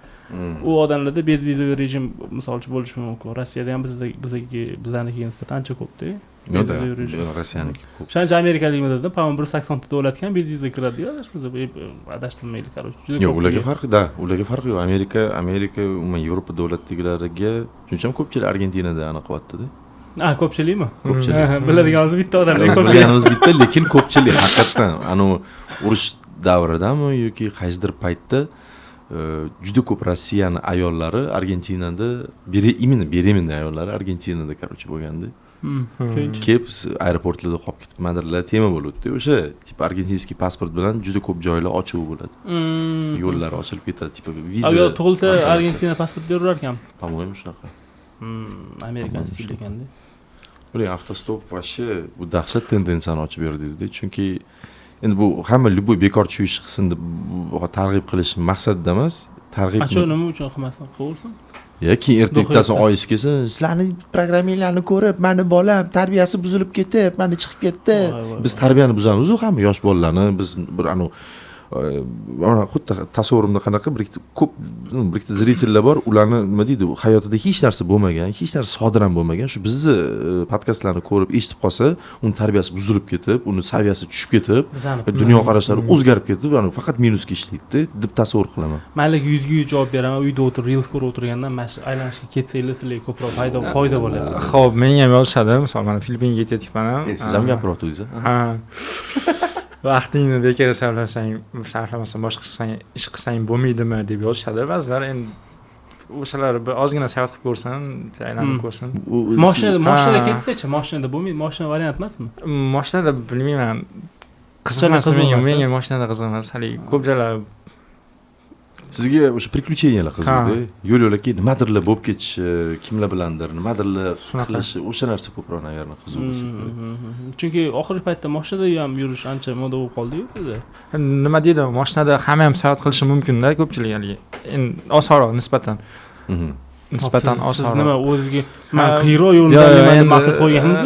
u odamlarda bezvizaviy rejim misolchi bo'lishi mumkin. Rossiyada ham bizlarnikiga nisbatan ancha ko'p-da. Yo'q, Rossiyaniki ko'p. O'shancha amerikalikmi dedim, по-моему 180 ta davlatga ham bezviza kiradi-yu, adashtirmaylik, короче. Yo'q, ularga farqi yo'q. Amerika umuman Yevropa davlatdagilariga shuncha ko'pchilik Argentinada aniq qilyapti-da. Ko'pchilikmi? Ko'pchilik. Biladiganimiz bitta odamlar ko'pchilik. Bilganimiz bitta, lekin ko'pchilik haqiqatan urush davridami yoki qaysidir paytda juda ko'p Rossiyani ayollari Argentinada beremenniy ayollari Argentinada короче bo'lganda. Kelib aeroportlarda qolib ketibmandirlar, tema bo'ladi. O'sha tip argentinskiy pasport bilan juda ko'p joylar ochiq bo'ladi. Yo'llar ochilib ketadi, tip viza. Agar tug'ilsa Argentina pasport beraverar ekan. Po-moему shunaqa. Amerikan stil ekanda. Ular avtostop vashi bu dahshat tendensiyani ochib berdingiz-da, chunki endi bu hamma любой bekor tushish qilsin deb targ'ib qilish maqsadida emas. Targ'ib nima uchun qilmasin, qilaversin. Yoki ertakdan oyis kelsa, sizlarning programmalarni ko'rib, meni bolam tarbiyasi buzilib ketib, meni chiqib ketdi. Biz tarbiyani buzamiz, u hamma yosh bolalarni biz bir xuddi tasavvurimda qanaqa bir ikkita zritellar bor, ularni nima deydi, hayotida hech narsa bo'lmagan, hech narsa sodir ham bo'lmagan, shu bizni podkastlarni ko'rib, eshitib qolsa, uni tarbiyasi buzilib ketib, uni saviyasi tushib ketib, dunyo qarashlari o'zgarib ketib, faqat minusga ishlaydi deb tasavvur qilaman. Mayli 100 javob beraman, uyda o'tirib reels ko'rib o'tirgandan aylanishga ketsanglar, sizlarga ko'proq foyda bo'ladi. Xo'p, menga ham yozishadi, masalan, men Filippinga ketyapman. Siz ham gapiryapsiz. Ha. Vaqtingni bekor sarflamasang, boshqa ish qilsang bo'lmaydimi deb yozishadi. Ba'zilar endi o'shalar bir ozgina sayohat qilib ko'rsin, aylanib ko'rsin. Mashinada ketsa-chi, mashinada bo'lmaydi, mashina variant emasmi? Mashinada bilmayman. Qiziqmas menga mashinada qiziq emas. Hali ko'p joylar sizga o'sha приключениyalar qiziqdi. Yo'l-yo'lakay nimadirlar bo'lib ketishi, kimlar bilandir, nimadirlar qilishi, o'sha narsa ko'proq nagarni qiziq bo'lsa. Chunki oxirgi paytda mashinada ham yurish ancha moda bo'lib qoldi-yu o'zi. Nima deydi, mashinada hamma ham sayohat qilishi mumkin-da, ko'pchilik hali. Endi osonroq nisbatan. Nisbatan osonroq. Nima o'ziga men qiyro yo'ldan maqsad qo'yganmiz?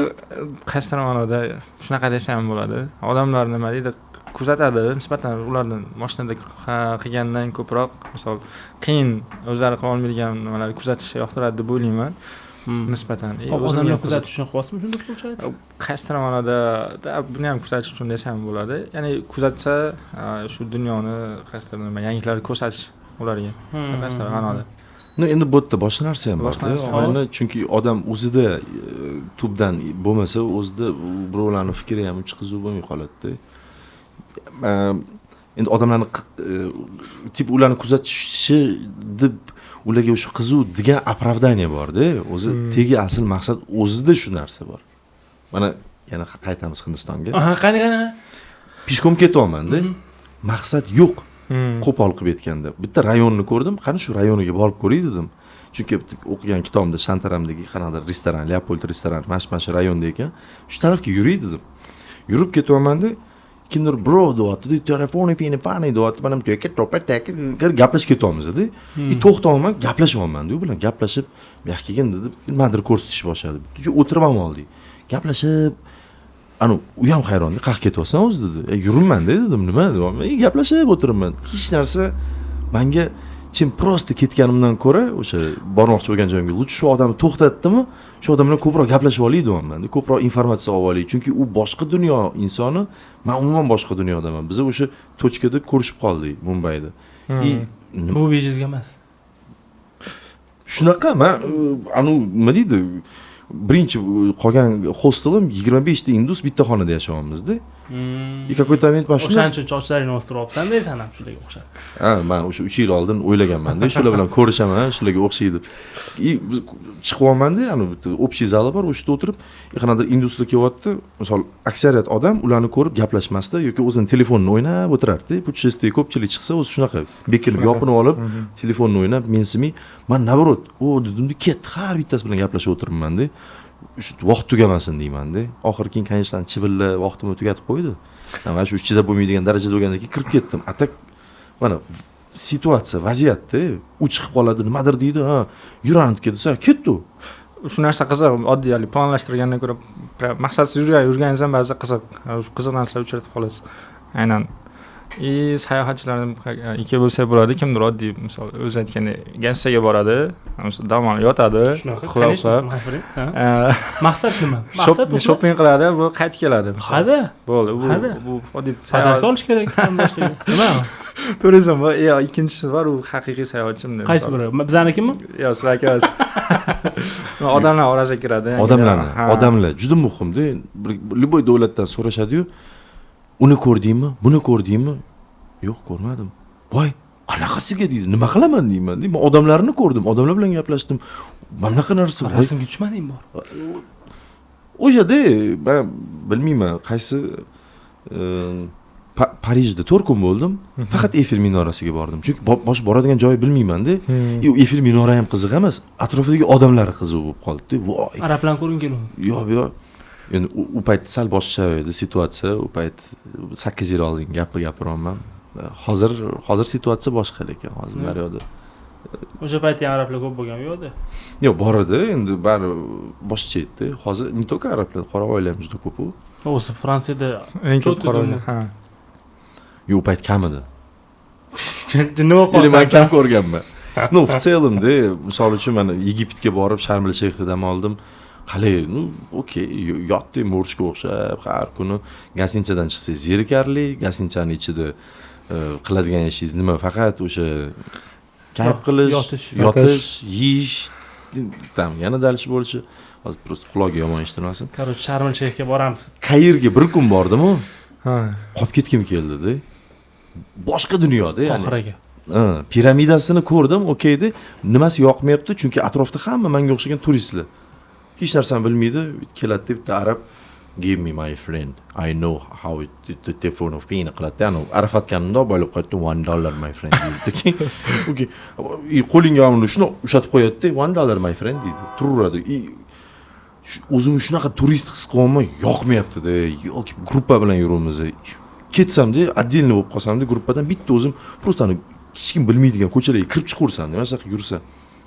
Qaysi ma'noda shunaqa desam ham bo'ladi. Odamlar nima deydi, kuzatadi, nisbatan ulardan mashinada qilgandan ko'proq, misol qiyin o'zlari qila olmaydigan nimalarni kuzatishni yoqtiradi deb o'ylayman. Nisbatan. Odamlar kuzatish uchun qilyapsizmi shunday qilishadi? Qaysi ma'noda buni ham kuzatish uchun desam bo'ladi. Ya'ni kuzatsa shu dunyoni qaysidir nima yangiliklarni ko'rsatish ularga. Qaysi ma'noda. Endi bu yerda boshqa narsa ham bor. Ayni chunki odam o'zida tubdan bo'lmasa, o'zida birovlarning fikri ham uncha qiziq bo'lmay qoladi-da. Endi odamlarni tip ularni kuzatishi deb ularga shu qizuv degan оправдание bor-da. O'zi tegi asl maqsad o'zida shu narsa bor. Mana yana qaytamiz Hindistonga. Qani. Pishkom ketyapman-da. Maqsad yo'q. Qo'pol qilib aytganda, bitta rayonni ko'rdim, qani shu rayoniga borib ko'ray dedim. Chunki o'qigan kitobimda Shantaramdagi qanaqadir restoran, Leopold restoran, mash rayonda ekan. Shu tarafga yuray dedim. Yurib ketyapman-da, kimdir bro deyapti, telefoni pani deyapti, men ham to'pataki gaplashib ketyapmiz-da. To'xtayman, gaplashyapman-da, u bilan gaplashib, "Yo'q kelgin" dedi, nimadir ko'rsatish boshladi. O'tirib ham oldik. Gaplashib u ham hayron, "Qaq ketyapsan o'zi" dedi. "Yuribman" dedim, "Nima?" dedim. Gaplashib o'tiribman. Hech narsa menga chin prosta ketganimdan ko'ra, o'sha bormoqchi bo'lgan joyimga lutf shu odamni to'xtatdimi, shu odam bilan ko'proq gaplashib olay deyapman. Ko'proq informatsiya olib olay. Chunki u boshqa dunyo insoni, men umuman boshqa dunyodaman. Biz o'sha tochkada ko'rishib qoldik Mumbayda. Bu bejizga emas. Shunaqa, men nima deydi? Birinchi qolgan hostelim 25 ta indus bitta xonada yashayapmiz-da. И какой-то момент mana shuni o'shaning uchun sochlaringni o'stiribsan deysan ham shularga o'xshab. ha men o'sha 3 yil oldin o'ylaganman-da, shular bilan ko'rishaman, shularga o'xshaydi. И chiqyapman-da, yani bitta общий zali bor, o'sha yerda o'tirib, qanaqadir induslar kelyapti. Misol, aksariyat odam ularni ko'rib gaplashmasda yoki o'zining telefonini o'ynab o'tirardi. Putchesdagi ko'pchilik chiqsa, o'zi shunaqa bekilib yopinib olib, telefonini o'ynab, mensimay, men navrot, dedimda ketdi, har bittasi bilan gaplashib o'tiribman-da. Shu vaqt tugamasin deyman-da. Oxirgi keyin конечно chivillab vaqtimni tugatib qo'ydi. Mana shu chidab bo'lmaydigan darajada bo'lgandan keyin kirib ketdim. Atak mana situatsiya, vaziyatda u chiqib qoladi, nimadir deydi, ha, yurani desa, ketdi. Shu narsa qiziq, oddiy planlashtirgandan ko'ra maqsadsiz yurganingiz ham ba'zi qiziq. Shu qiziq narsalar uchratib qolasiz. Aynan. Sayohatchilarni ikki bo'lsa bo'ladi, kimdir oddiy, misol o'zi aytgandek, gassiga boradi, dam olib yotadi, uxlab. Maqsad nima? Maqsad shopping qiladi, bu qaytib keladi. Hada. Bo'ldi, bu oddiy sayohat olish kerak boshqa. Nima? Turizm va ikkinchisi bor, u haqiqiy sayohatchimdir. Qaysi biri? Bizlarnikimi? Yo'q, sizlarki emas. Odamlar orasiga kiradi. Odamlar juda muhimda. Любой davlatdan so'rashadi-yu, uni ko'rdingmi? Buni ko'rdingmi? Yo'q, ko'rmadim. Voy, qanaqasiga deydi. Nima qilaman deyman. Men odamlarni ko'rdim, odamlar bilan gaplashdim. Mana bunaqa narsa. Rasmga tushmading bor. O'shada men bilmayman, qaysi Parijda 4 kun bo'ldim. Faqat Eyfel minorasiga bordim. Chunki bosh boradigan joy bilmayman-da. Eyfel minora ham qiziq emas, atrofidagi odamlar qiziq bo'lib qoldi-da. Voy. Arablarni ko'ring keldim. Yo'q. Endi u payt sal boshqa edi situatsiya. U payt 8 yil oldin gapiryapman. Hozir situatsiya boshqa lekin hozir daryoda. O'sha payt ham arablar ko'p bo'lganmi yo'qda? Yo'q, bor edi, endi bari boshqa edi. Hozir не только arablar, qora oilalar juda ko'p. O'zi Fransiyada eng ko'p qora oila. Ha. Yo'q, u payt kam edi. Nima qoldi? Men kam ko'rganman. No, в целом-da, misol uchun men Yegiptga borib, Sharm-el-Sheyxda dam oldim. Qalay, okey, yotdi mo'rishga o'xshab, har kuni gostinitsadan chiqsangiz zerikarli, gostinitsaning ichida qiladigan ishingiz nima? Faqat o'sha kayf qilish, yotish, yeyish, tam yana dalish bo'lishi. Hozir просто quloqga yomon eshitmasin. Короче, Sharm-el-Sheyxga boramiz. Qayerga bir kun bordim-ku. Ha. Qolib ketgim keldi-da. Boshqa dunyoda, ya'ni. Oxiraga. Piramidasini ko'rdim, okeydi. Nimasi yoqmayapti? Chunki atrofda hamma menga o'xshagan turistlar. Hech narsani bilmaydi, keladi deb arab give me my friend. I know how to telephone of pin qiladi. Ya'ni arafatganimda bo'lib qaytdi $1 my friend deydi. Okay. Qo'lingga uni shuni ushatib qo'yadi-da, $1 my friend deydi. Turaveradi. O'zimni shunaqa turist his qilolmay, yoqmayapti-da. Yoki gruppa bilan yuramiz. Ketsam-da, отдельно bo'lib qolsam-da, gruppadan bitta o'zim просто hech kim bilmaydigan ko'chalarga kirib chiqarsam, nima shunaqa yursa.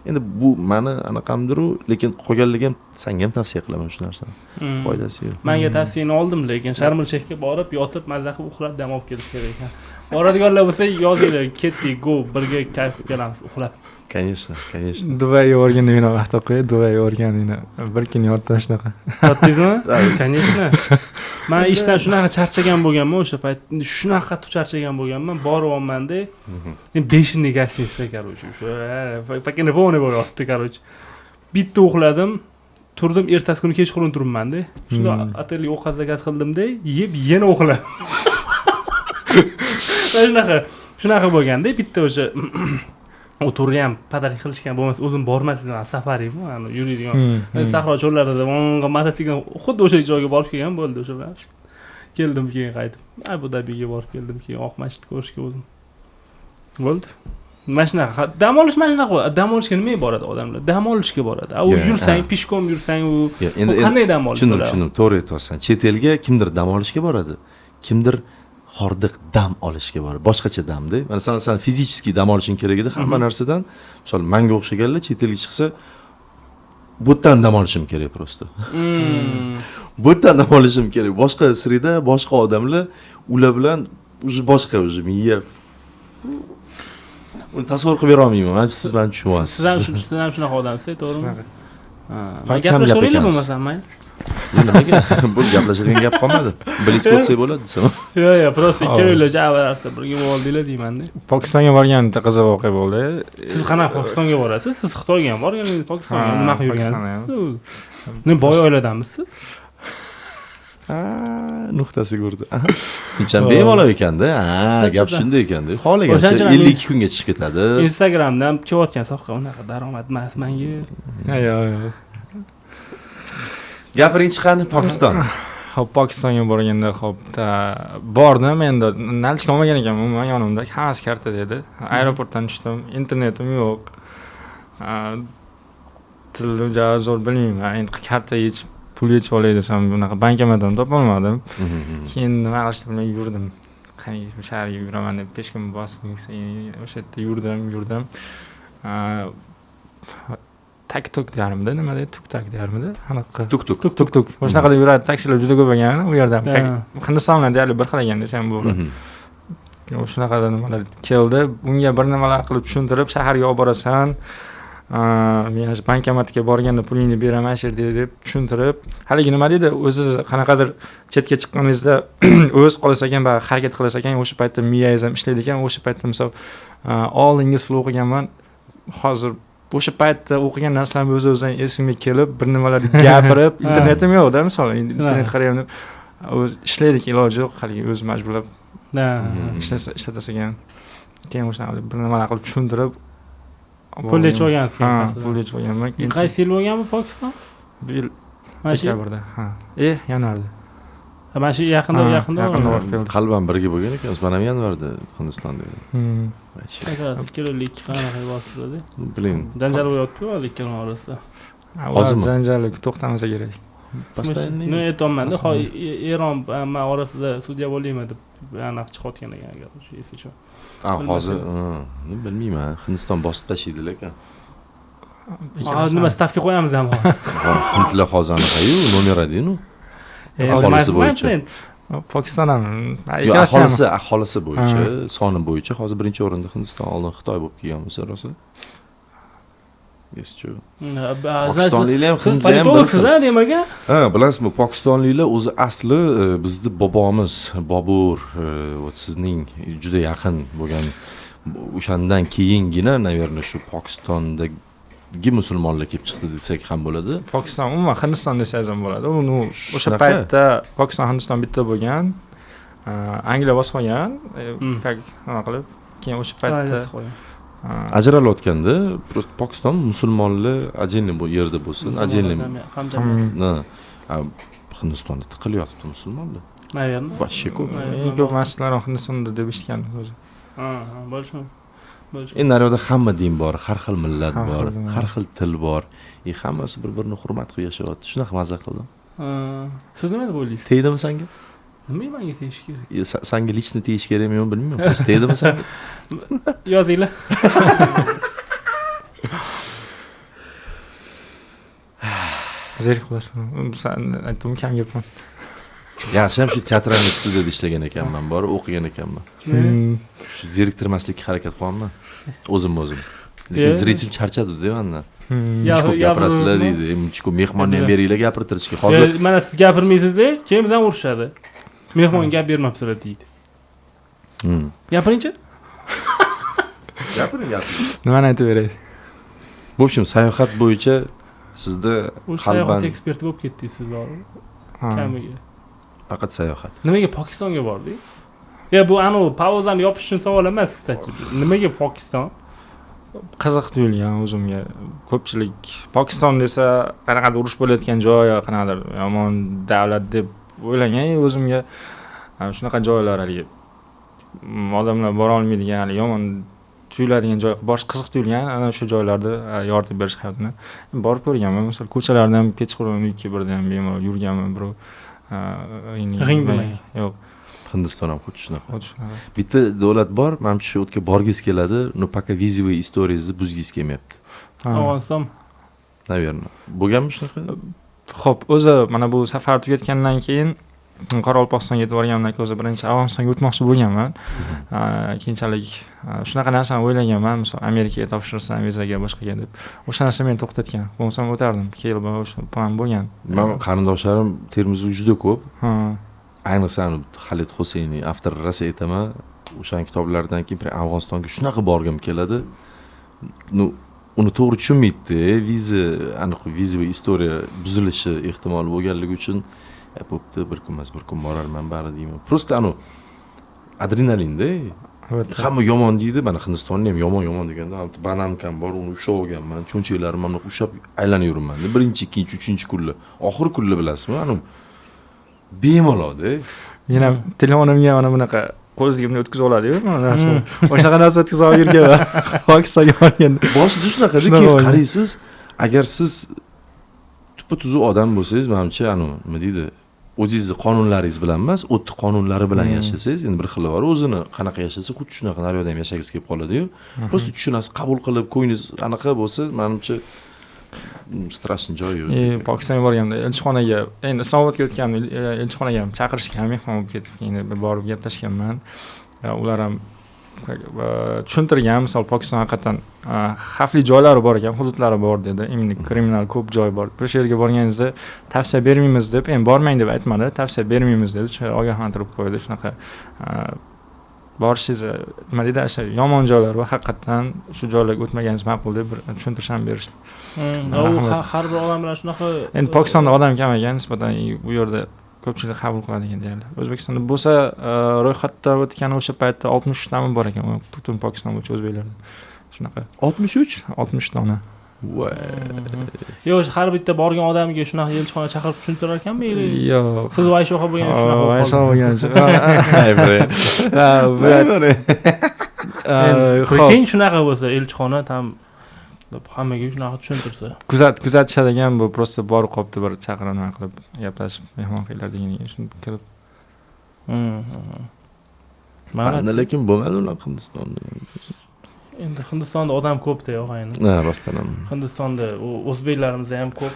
Endi bu meni anaqamdir-u, lekin qolganligi ham senga ham tavsiya qilaman shu narsani. Foydasi yo'q. Menga tavsiyani oldim, lekin Sharm-el-Sheyxga borib, yotib, mazza qilib uxlab dam olib kelish kerak ekan. Boradiganlar bo'lsa, yozinglar, ketdik, go, birga kayf qilamiz, uxlab. Конечно. Dubayga borganda meni vaqt qo'y, Dubayga borganda bir kun yotdim shunaqa. Yotdingizmi? Конечно. Men ishdan shunaqa charchagan bo'lganman o'sha payt. Shunaqa charchagan bo'lganman, boryapman-da. Men 5 gastinitsa, короче, o'sha pakana bo'lyapti, короче. Bitta uxladim, turdim, ertasi kuni kechqurun turibman-da. Shunda otelga ovqat zakaz qildim-da, yeb yana uxladim. Shunaqa bo'lganda, bitta o'sha o'tirib ham padarik qilishgan bo'lmasa, o'zim bormasam safariymi, ana yuradigan. Sahro cho'llarida mototsikl xuddi o'sha joyga borib kelgan bo'ldi o'sha bilan. Keldim keyin qaytib. Abu Dabiga borib keldim, keyin oq masjid ko'rishga o'zim. Bo'ldi. Mana shunaqa dam olish mana shunaqa. Dam olishga nima boradi odamlar? Dam olishga boradi. U yursang, pishkom yursang, u qanday dam olish bo'ladi? Tushundim, to'g'ri aytyapsan. Chet elga kimdir dam olishga boradi, kimdir hordiq dam olishga boradi. Boshqacha damda. Mana sen fizически dam olishing kerak edi hamma narsadan. Misol, menga o'xshaganlar chet elga chiqsa, bu yerdan dam olishim kerak просто. Bu yerdan dam olishim kerak. Boshqa sirida, boshqa odamlar ular bilan boshqa o'zi miya. Uni tasavvur qilib bera olmayman. Men siz bilan tushunyapsiz. Siz ham shunaqa odamsiz, to'g'rimi? Gaplashaveraylik bo'lmasa, mayli. Nimaga? Bu gaplashadigan gap qolmadi. Bilis ko'rsak bo'ladi desam. Yo'q, просто ikkovinglar javarasiz, birga bo'ldinglar deyman-da. Pokistonga borganimda qiziq voqea bo'ldi. Siz qanaqa Pokistonga borasiz? Siz Xitoyga ham borganingiz, Pokistonga nima qilib yurgansiz? Ne boy oiladanmisiz? nuqtasiga urdi. Uncham bemalol ekanda. Gap shunday ekanda. Xohlagancha O'shancha 52 kunga chiqib ketadi. Instagramdan kelayotgan soqqa unaqa daromad emas menga. Yo'q. Gapirinchi qani Pokiston. Hop Pokistonga borganda bordim endi nalchka olmagan ekan umuman yonimda hammasi kartada edi. Aeroportdan tushdim, internetim yo'q. Tilni zo'r bilmayman. Endi karta yechib pul yechib olay desam bunaqa bankomatdan topolmadim. Keyin nima qilishni bilmay yurdim. Qani shaharga yuraman deb peshkam bosdim. O'sha yerda yurdim. Tak-tuk deymda, nima deydi? Tuk-tak deymda? Anaqa. Tuk-tuk. O'shanaqa deb yuradi, taksilar juda ko'p ekan u yerda. Hindiston bilan deyarli bir xil ekan desam bu. O'shanaqa nimalar keldi. Bunga bir nimalar qilib tushuntirib, shaharga olib borasan. Men bankomatga borganda pulingni beraman shu yerda deb tushuntirib, haligi nima deydi? O'zi qanaqadir chetga chiqqaningizda o'z qolsa ekan, va harakat qilsa ekan, o'sha paytda miyangiz ham ishlaydi ekan. O'sha paytda misol oldingiz o'qiganman. Hozir o'sha paytda o'qigan narsalarim o'z-o'zidan esimga kelib, bir nimalarni gapirib, internetim yo'q-da, misol internet qarayapman. Ishlaydik, iloji yo'q, haligi o'zi majburlab ishlatasan ekan. Keyin o'shani bir nimalar qilib tushuntirib pul yechib olgansiz. Pul yechib olganman. Qaysi yil bo'lganmi Pokiston? Bu yil dekabrda. Yanvarda. Mana shu yaqinda Qalban birga bo'lgan ekanmiz. Men ham yanvarda Hindistonda edim. Ikkilik qanaqa bostiradi? Bilin. Janjal bo'lyapti-ku hozir ikkalari orasida. Hozirmi? Janjalga to'xtamasa kerak. Men aytolmanda, Eron men orasida sudya bo'layman deb aniq chiqayotgan ekan agar shu eslacha. Hozir bilmayman. Hindiston bosib tashlaydi lekin. Nima stavka qo'yamiz ham hozir. Hindlar hozir anaqa-yu, nomer 1-nu. Aholisi bo'yicha. Pokiston ham. Aholisi bo'yicha, soni bo'yicha hozir birinchi o'rinda Hindiston, oldin Xitoy bo'lib kelgan bo'lsa rosa. Eschu. Pokistonliklar ham Hindlar ham politologsizlar demaga? Bilasizmi, Pokistonliklar o'zi asli bizni bobomiz, Bobur, sizning juda yaqin bo'lgan o'shandan keyingina, naverni shu Pokistondagi musulmonlar kelib chiqdi desak ham bo'ladi. Pokiston umuman Hindiston desangiz ham bo'ladi. Uni o'sha paytda Pokiston Hindiston bitta bo'lgan. Angliya bosib olgan, nima qilib, keyin o'sha paytda ajralayotganda просто Pokiston musulmonlar ajinli bu yerda bo'lsin, ajinli Hindistonda tiqilyapti musulmonlar. Naverni. Vashshe ko'p. Eng ko'p masjidlar Hindistonda deb eshitgandim o'zi. Bo'lishmi? Endi naryoqda hamma din bor, har xil millat bor, har xil til bor. Hammasi bir-birini hurmat qilib yashayapti. Shunaqa mazza qildim. Siz nima deb o'ylaysiz? Tegdimi senga? Nima menga tegish kerak? Senga lichni tegish kerakmi, men bilmayman. Просто tegdimi senga? Yozinglar. Zerik qilasan. Sen aytdim kam gapman. Yaxshi ham shu teatralniy studiyada ishlagan ekanman, borib o'qigan ekanman. Shu zeriktirmaslikka harakat qilaman. O'zim. Lekin zritel charchadi-da mendan. Ko'p gapirasizlar deydi. Ko'p mehmonni ham beringlar gapirtirishga. Hozir mana siz gapirmaysiz-da, keyin bizdan urushadi. Mehmon gap bermabsizlar deydi. Gapiringchi? Gapiring. Nimani aytib beray? Bu общем, sayohat bo'yicha sizda qalban eksperti bo'lib ketdingiz siz hozir. Kamiga. Faqat sayohat. Nimaga Pokistonga bordik? Bu pauzani yopish uchun savol emas, sizcha. Nimaga Pokiston? Qiziq tuyulgan o'zimga. Ko'pchilik Pokiston desa, qanaqadir urush bo'layotgan joy yo qanaqadir yomon davlat deb o'ylagan. O'zimga shunaqa joylar haligi odamlar bora olmaydigan, yomon tuyuladigan joy borish qiziq tuyulgan. Ana o'sha joylarda yordam berish hayotini borib ko'rganman. Masalan, ko'chalarda ham kechqurun 2-1da ham bemalol yurganman, birov g'ingdimay. Yo'q. Hindiston ham xuddi shunaqa. Bitta davlat bor, menimcha shu yerga borgiz keladi, no пока визовый историyangizni buzgiz kelmayapti. Afg'oniston. Naverni. Bo'lganmi shunaqa? Xo'p, o'zi mana bu safar tugatgandan keyin Qoraqalpog'istonga yetib borganimdan keyin o'zi birinchi Afg'onistonga o'tmoqchi bo'lganman. Keyinchalik shunaqa narsani o'ylaganman, masalan, Amerikaga topshirsam vizaga boshqaga deb. O'sha narsa meni to'xtatgan. Bo'lsam o'tardim. Kelib o'sha plan bo'lgan. Men qarindoshlarim Termizda juda ko'p. Ayniqsa Xalid Husayni avtor rosa aytaman, o'shan kitoblardan keyin Afg'onistonga shunaqa borgim keladi. Uni to'g'ri tushunmaydi. Viza, aniq vizaviy istoriya buzilishi ehtimoli bo'lganligi uchun Bo'pti, bir kun emas, bir kun borarman bari deyman. Просто adrenalinda. Hamma yomon deydi, mana Hindistonni ham yomon deganda, bananam bor, uni ushlab olganman, cho'nchaklarimni ushlab aylanaverman. Birinchi, ikkinchi, uchinchi kunlar, oxir kunlar bilasizmi? Bemalol-da. Men ham telefonimga mana bunaqa qo'l izgimni o'tkazib oladi-yu, mana narsani. O'shaqa narsa o'tkazib olib yurgan. Pokistonga borganda. Boshida shunaqada, keyin qaraysiz, agar siz tupa-tuzu odam bo'lsangiz, menimcha, nima deydi, o'zingizni qonunlaringiz bilan emas, o't qonunlari bilan yashasangiz, endi bir xili bor, o'zini qanaqa yashasa, xuddi shunaqa naryoqda ham yashagingiz kelib qoladi-yu. Просто tushunasiz, qabul qilib, ko'nglingiz anaqa bo'lsa, menimcha strashniy joy yo'q. Pokistonga borganda elchixonaga, endi Islomobodga o'tganimda elchixonaga ham chaqirishgan, mehmon bo'lib ketib, keyin borib gaplashganman. Ular ham tushuntirgan, misol Pokiston haqiqatan xavfli joylari bor ekan, hududlari bor dedi. Endi kriminal ko'p joy bor. O'sha yerga borganingizda tavsiya bermaymiz deb, endi bormang deb aytmadi, tavsiya bermaymiz dedi. Ogohlantirib qo'ydi. Shunaqa borishingiz, nima deydi, o'sha yomon joylar va haqiqatan shu joylarga o'tmaganingiz ma'qul deb tushuntirish ham berishdi. Har bir odam bilan shunaqa. Endi Pokistonda odam kam ekan, nisbatan bu yerda ko'pchilik qabul qiladi ekan deyarli. O'zbekistonda bo'lsa, ro'yxatdan o'tgan o'sha paytda 63 tami bor ekan, butun Pokiston bo'yicha o'zbeklarda. Shunaqa. 63? 60 dona. Voy. Yo'q, har bitta borgan odamga shunaqa elchixona chaqirib tushuntirar ekanmi? Yo'q. Siz Vayshoqa bo'lgan shunaqa. Vayshoqa bo'lgan. Keyin shunaqa bo'lsa, elchixona ham hammaga shunaqa tushuntirsa. Kuzatishadigan bu prosta borib qolibdi, bir chaqirib nima qilib gaplashib mehmon qilinglar deganiga shuni kirib. Mana lekin bo'lmadi ular Hindistonda. Endi Hindistonda odam ko'p-da, yo'g'ayni. Ha, rostdan ham. Hindistonda o'zbeklarimiz ham ko'p.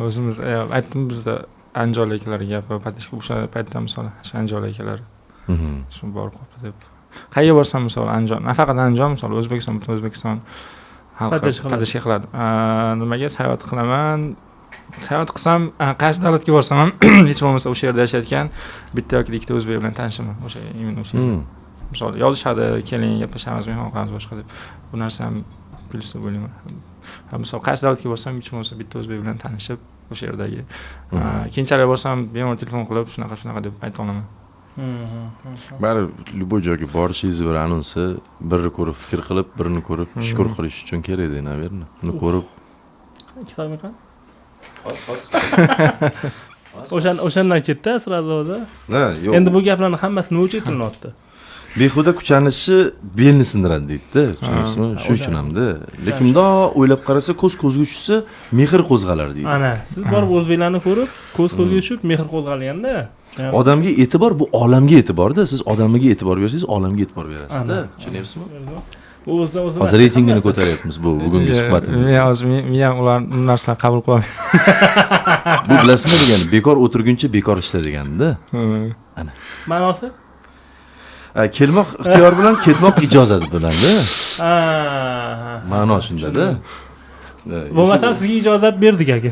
O'zimiz aytdim, bizda andijonliklar gapi, o'sha paytda misol, o'sha andijonliklar shu borib qolibdi deb. Qayerga borsam misol Andijon, nafaqat Andijon, misol O'zbekiston, butun O'zbekiston qadrishga qiladi. Nimaga sayohat qilaman? Sayohat qilsam, qaysi davlatga borsam ham hech bo'lmasa o'sha yerda yashayotgan bitta yoki ikkita o'zbek bilan tanishaman. O'sha o'sha. Misol yozishadi, keling, gaplashamiz, mehmon qilamiz boshqa deb. Bu narsa ham plyus deb o'ylayman. Misol qaysi davlatga borsam, hech bo'lmasa bitta o'zbek bilan tanishib, o'sha yerdagi. Keyinchalik borsam, bemalol telefon qilib, shunaqa deb ayta olaman. Bari любой joyga borishingiz bir anonsi, birini ko'rib fikr qilib, birini ko'rib shukur qilish uchun kerak-da, naverna. Uni ko'rib ikkitami qan? O'shandan ketdi sразу-da. Ha, yo'q. Endi bu gaplarning hammasi nima uchun aytilyapti? Behuda kuchanishi belni sindiradi deydi-da, tushunasizmi? Shu uchun hamda. Lekin bundoq o'ylab qarasa, ko'zga tushsa, mehr qo'zg'alar deydi. Ana, siz borib o'zbeklarni ko'rib, ko'zga tushib, mehr qo'zg'alganda, odamga e'tibor, bu olamga e'tibor-da. Siz odamga e'tibor bersangiz, olamga e'tibor berasiz-da. Tushunyapsizmi? O'zi hozir reytingini ko'taryapmiz bu bugungi suhbatimiz. Men ham ular narsalarni qabul qilolmayman. Bu bilasizmi degani, bekor o'tirguncha bekor ishla deganda. Ana. Ma'nosi? Kelmoq ixtiyor bilan, ketmoq ijozat bilan-da. Ma'no shunda-da. Bo'lmasam sizga ijozat berdik aka.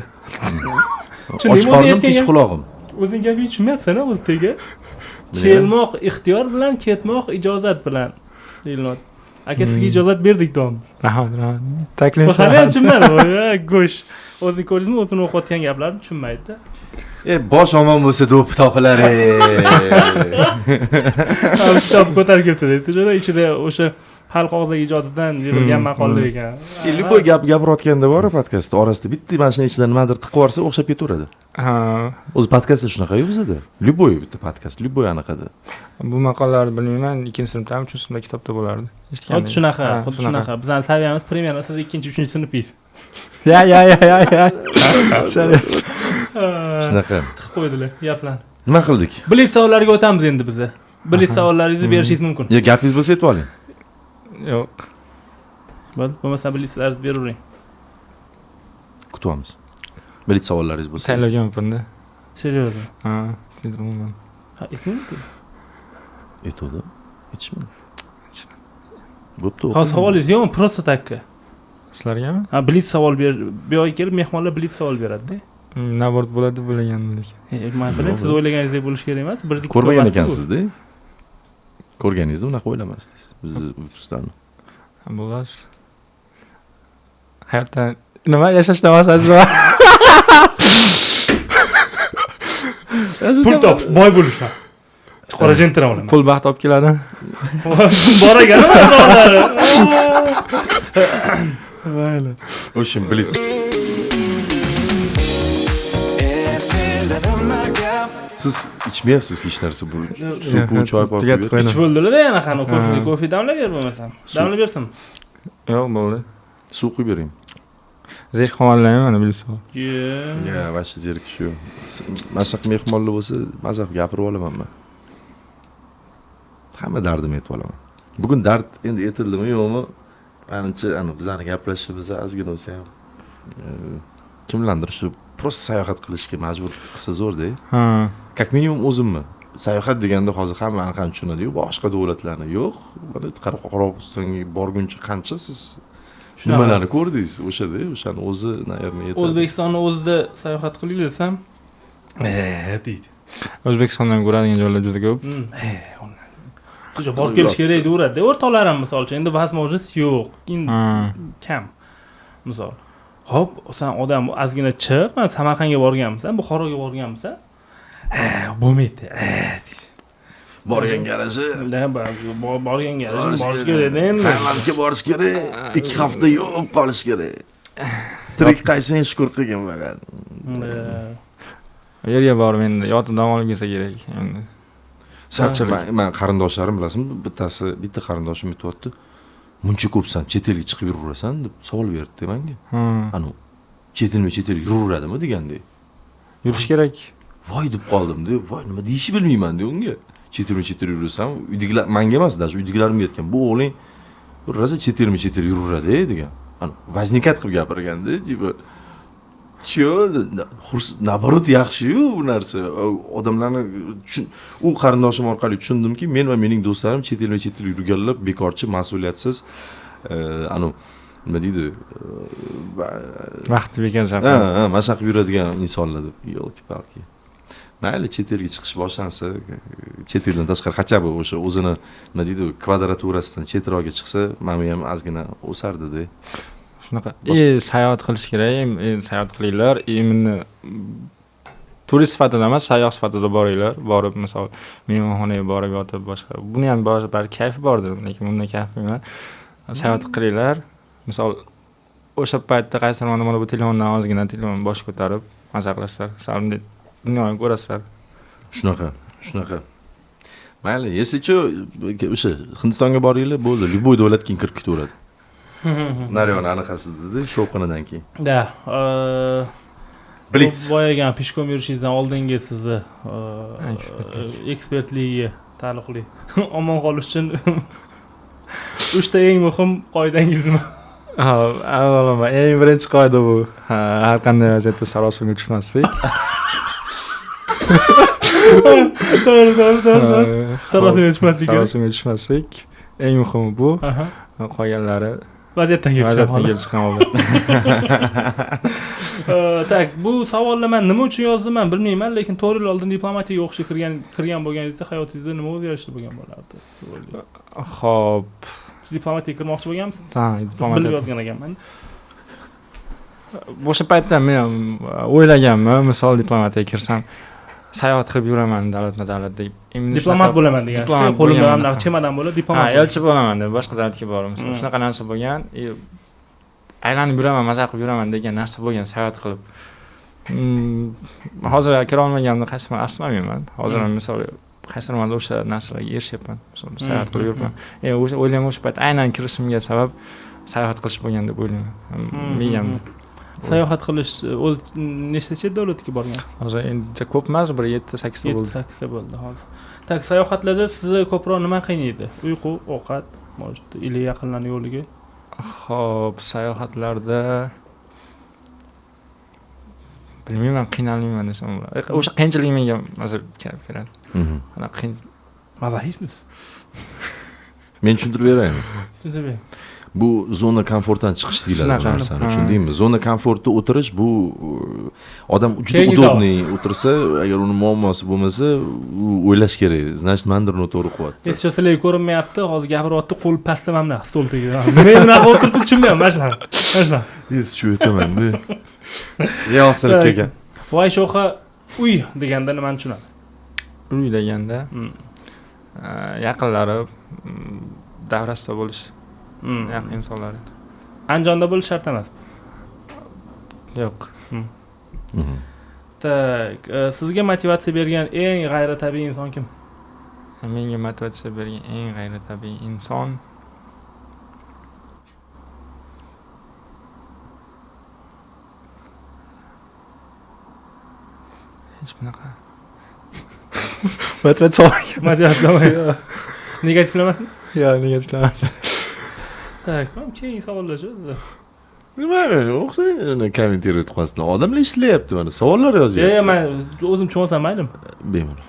Och qornim, tinch qulog'im. O'zing gapni tushunmayapsan-a o'zi tega. Kelmoq ixtiyor bilan, ketmoq ijozat bilan deyiladi. Aka sizga ijozat berdik deymiz. Rahmat. Taklif. O'zini tushunmadi. Go'sh. O'zi ko'rdingizmi, o'zini o'qiyotgan gaplarni tushunmaydi-da. Bosh omon bo'lsa do'p topilar. Kitob ko'tarib keldi debdi. Shunda ichida o'sha xalq og'zaki ijodidan yig'ilgan maqollar ekan. Любой gap gapirayotganda bor podkastda orasida bitta mashina ichidan nimadir tiqib yuborsa o'xshab ketaveradi. O'zi podkastda shunaqa-yu bizda. Любой bitta podkast, любой anaqada. Bu maqollarni bilmayman, 2-sinfda, 3-sinfda kitobda bo'lardi. Xuddi shunaqa. Bizning saviyamiz primерно siz 2-3 sinfingiz. Ya. Shunaqa. Tiqib qo'ydilar gaplarni. Nima qildik? Bilet savollarga o'tamiz endi biz. Bilet savollaringizni berishingiz mumkin. Yo, gapingiz bo'lsa aytib oling. Yo'q. Bo'lmasa biletlaringizni beravering. Kutamiz. Bilet savollaringiz bo'lsa. Tayyorlaganman-da. Серьезно? Aytdim. Aytdingmi? Aytdim. Aytishmi? Bo'pti. Savolingiz yo'qmi? Просто takka. Sizlargami? Bilet savol ber. Bu yoqqa kelib mehmonlar bilet savol beradi-da. Nabort bo'ladi deb o'ylagandim lekin. Men bilan siz o'ylaganingizdek bo'lish kerak emas. Biz ko'rmagan ekansizda. Ko'rganingizda unaqa o'ylamasdingiz. Biz O'zbekistonni. Bo'lasiz. Hayotdan nima yashashdan maqsadingiz pul topish, boy bo'lish. Qora jentira olaman. Pul baxt olib keladi. Bor ekan o'zlari. Mayli. O'shin Blitz. Siz ichmayapsiz hech narsa bu suv, choy pop. Ichib bo'ldilar-da yana qani kofe damlab ber bo'lmasam. Damlab bersin. Yo'q, bo'ldi. Suv quyib bering. Zerikxonlarni mana bilsa. Ya, vash zerikish yo'q. Mana shunaqa mehmonlar bo'lsa, mazza qilib gapirib olaman men. Hamma dardimni aytib olaman. Bugun dard endi aytildimi yo'qmi? Menimcha, bizlarning gaplashishimiz ozgina bo'lsa ham kimlardir shu prosta sayohat qilishga majbur qilsa zo'rda. Ha. Как minimum o'zimni. Sayohat deganda hozir hamma aniq tushunadi-yu, boshqa davlatlarni yo'q. Mana Qoraqalpog'istonga borguncha qancha siz nimalarni ko'rdingiz o'shada, o'shani o'zi, наверное, yetadi. O'zbekistonning o'zida sayohat qiling desam, deydi. O'zbekistondan ko'radigan joylar juda ko'p. O'sha borib kelish kerak deyveradi. O'rtoqlarim misol uchun endi возможность yo'q, kam. Misol. Xo'p, sen odam ozgina chiq, men Samarqandga borganmisan, Buxoroga borganmisan? Bo'lmaydi. Borgan garaji. Borgan garaji, borish kerak endi. Tailandga borish kerak. 2 hafta yo'q qolish kerak. Tirik qaysing shukr qilgan faqat. Yerga borib endi yotib dam olib kelsa kerak endi. Men qarindoshlarim bilasizmi, bitta qarindoshim aytibdi. Muncha ko'psan, chet elga chiqib yuraverasan deb savol berdi menga. Anu, chet elga yuraveradimi degandek. Yurish kerak. Voy deb qoldim-da. Voy, nima deyishni bilmayman-da unga. Chet elga yuraversam, uydagilar menga emas, даже uydagalarimga aytgan. Bu o'g'ling rosa chet elga yuraveradi degan. Anu, vaznikat qilib gapirganda, tipo naborot yaxshi-yu bu narsa. Odamlarni u qarindoshim orqali tushundimki, men va mening do'stlarim chet elga yurganlar bekorchi, mas'uliyatsiz, nima deydi? Vaqt bekor sarf. Mana shunaqa yuradigan insonlar deb. Yo'q, balki. Mayli chet elga chiqish boshlansa, chet eldan tashqari хотя бы o'sha o'zini nima deydi, kvadraturasidan chetroqga chiqsa, mana ham ozgina o'sardi-da. Shunaqa sayohat qilish kerak, sayohat qilinglar. Endi turist sifatida emas, sayyoh sifatida boringlar. Borib, misol, mehmonxonaga borib yotib boshqa. Buni ham bir kayfi bordir, lekin bunday kayf emas. Sayohat qilinglar. Misol, o'sha paytda qaysidir mana bu telefondan ozgina telefon bosh ko'tarib, maza qilasizlar. Salimda dunyoni ko'rasizlar. Shunaqa. Mayli, esichi o'sha Hindistonga boringlar, bo'ldi. Любой davlatga kirib ketaveradi. Naryoni anaqasida, shovqinidan keyin. Da, Blitz. Boyagan peshkom yurishingizdan oldingi sizni ekspertligiga taalluqli omon qolish uchun 3 ta eng muhim qoidangiz nima? Avvalambor eng birinchi qoida bu. Har qanday vaziyatda sarosimaga tushmaslik. Sarosimaga tushmaslik. Eng muhimi bu. Qolganlari vaziyatdan kelib chiqqan holda. Tak, bu savolni men nima uchun yozdim men bilmayman, lekin 4 yil oldin diplomatiyaga o'qishga kirgan bo'lganingizda hayotingizda nima o'zgarishlar bo'lgan bo'lardi? Xo'p, diplomatiyaga kirmoqchi bo'lganmisiz? Ha, diplomatiya bilib yozgan ekanman. O'sha paytda men o'ylaganman, misol diplomatiyaga kirsam sayohat qilib yuraman davlat deb. Diplomat bo'laman degan. Qo'limda ham chemadan bo'lib diplomat. Ha, elchi bo'laman deb boshqa davlatga borib, shunaqa narsa bo'lgan. Aylanib yuraman, maza qilib yuraman degan narsa bo'lgan, sayohat qilib. Hozir kira olmaganimda qaysiman afsuslanmayman. Hozir ham misol qaysiman o'sha narsalarga erishyapman. Misol sayohat qilib yuribman. O'sha o'ylayman o'sha payt aynan kirishimga sabab sayohat qilish bo'lgan deb o'ylayman. Miyamda. Sayohat qilish o'z nechta chet davlatga borgansiz? Hozir endi ko'p emas, bir 7-8 ta bo'ldi. 7-8 ta bo'ldi hozir. Tak, sayohatlarda sizni ko'proq nima qiynaydi? Uyqu, ovqat, может, или yaqinlarning yo'liga? Xo'p, sayohatlarda bilmayman, qiynalmayman desam bo'ladi. O'sha qiyinchilik menga mazza beradi. Ana qiyin. Mazoxistmisiz? Men tushuntirib beraymi? Tushuntirib bering. Bu zona komfortdan chiqish deyiladi narsani, tushundingmi? Zona komfortda o'tirish bu odam juda udobniy o'tirsa, agar uni muammosi bo'lmasa, o'ylash kerak. Значит, mandir noto'g'ri qilyapti. Hech sizlarga ko'rinmayapti, hozir gapiryapti, qo'l pastda mana stol tagida. Nima endi naqa o'tirib tushunmayman, mana shunaqa. Yes, shu aytaman bu. Yosirib kelgan. Voy sho'xa uy deganda nimani tushunadi? uy deganda yaqinlari davrasida bo'lish yaqin insonlar. Andijonda bo'lish shart emas. Yo'q. Tak, sizga motivatsiya bergan eng g'ayritabiiy inson kim? Menga motivatsiya bergan eng g'ayritabiiy inson hech bunaqa Motivatsiya. Negativlamasmi? yo'q negativlamas. Tak, keyingi savollar-chi. Nima o'qisang kommentar etib qo'yasizlar. Odamlar ishlayapti mana savollar yozyapti. Yo'q, men o'zim tushunmasam maylimi? Bemalol.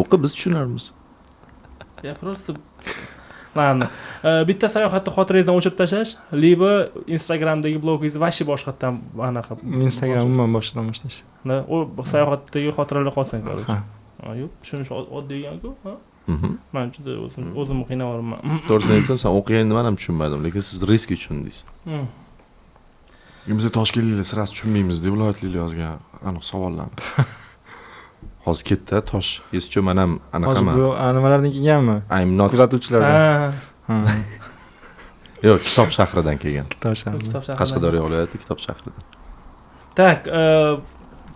O'qi biz tushunarmiz. Просто ладно. Bitta sayohatda xotirangizni o'chirib tashlash, liba Instagramdagi blogingizni vashi boshqatdan anaqa. Instagram umuman boshdan boshlash. O sayohatdagi xotiralar qolsin, короче. Yo'q, tushunish oddiy ekan-ku, ha? Men juda o'zimni qiynalyapman. To'g'risini aytsam, sen o'qiganingni men ham tushunmadim, lekin siz riski tushundingiz. Biz toshkentliklar sirasi tushunmaymiz deb viloyatliklar yozgan aniq savollarni. Hozir ketdi tosh. Eschi men ham anaqaman. Hozir bu nimalardan kelganmi? I'm not Kuzatuvchilardan. Yo'q, Kitob shahridan kelgan. Kitob shahri. Qashqadaryo viloyati Kitob shahridan. Tak,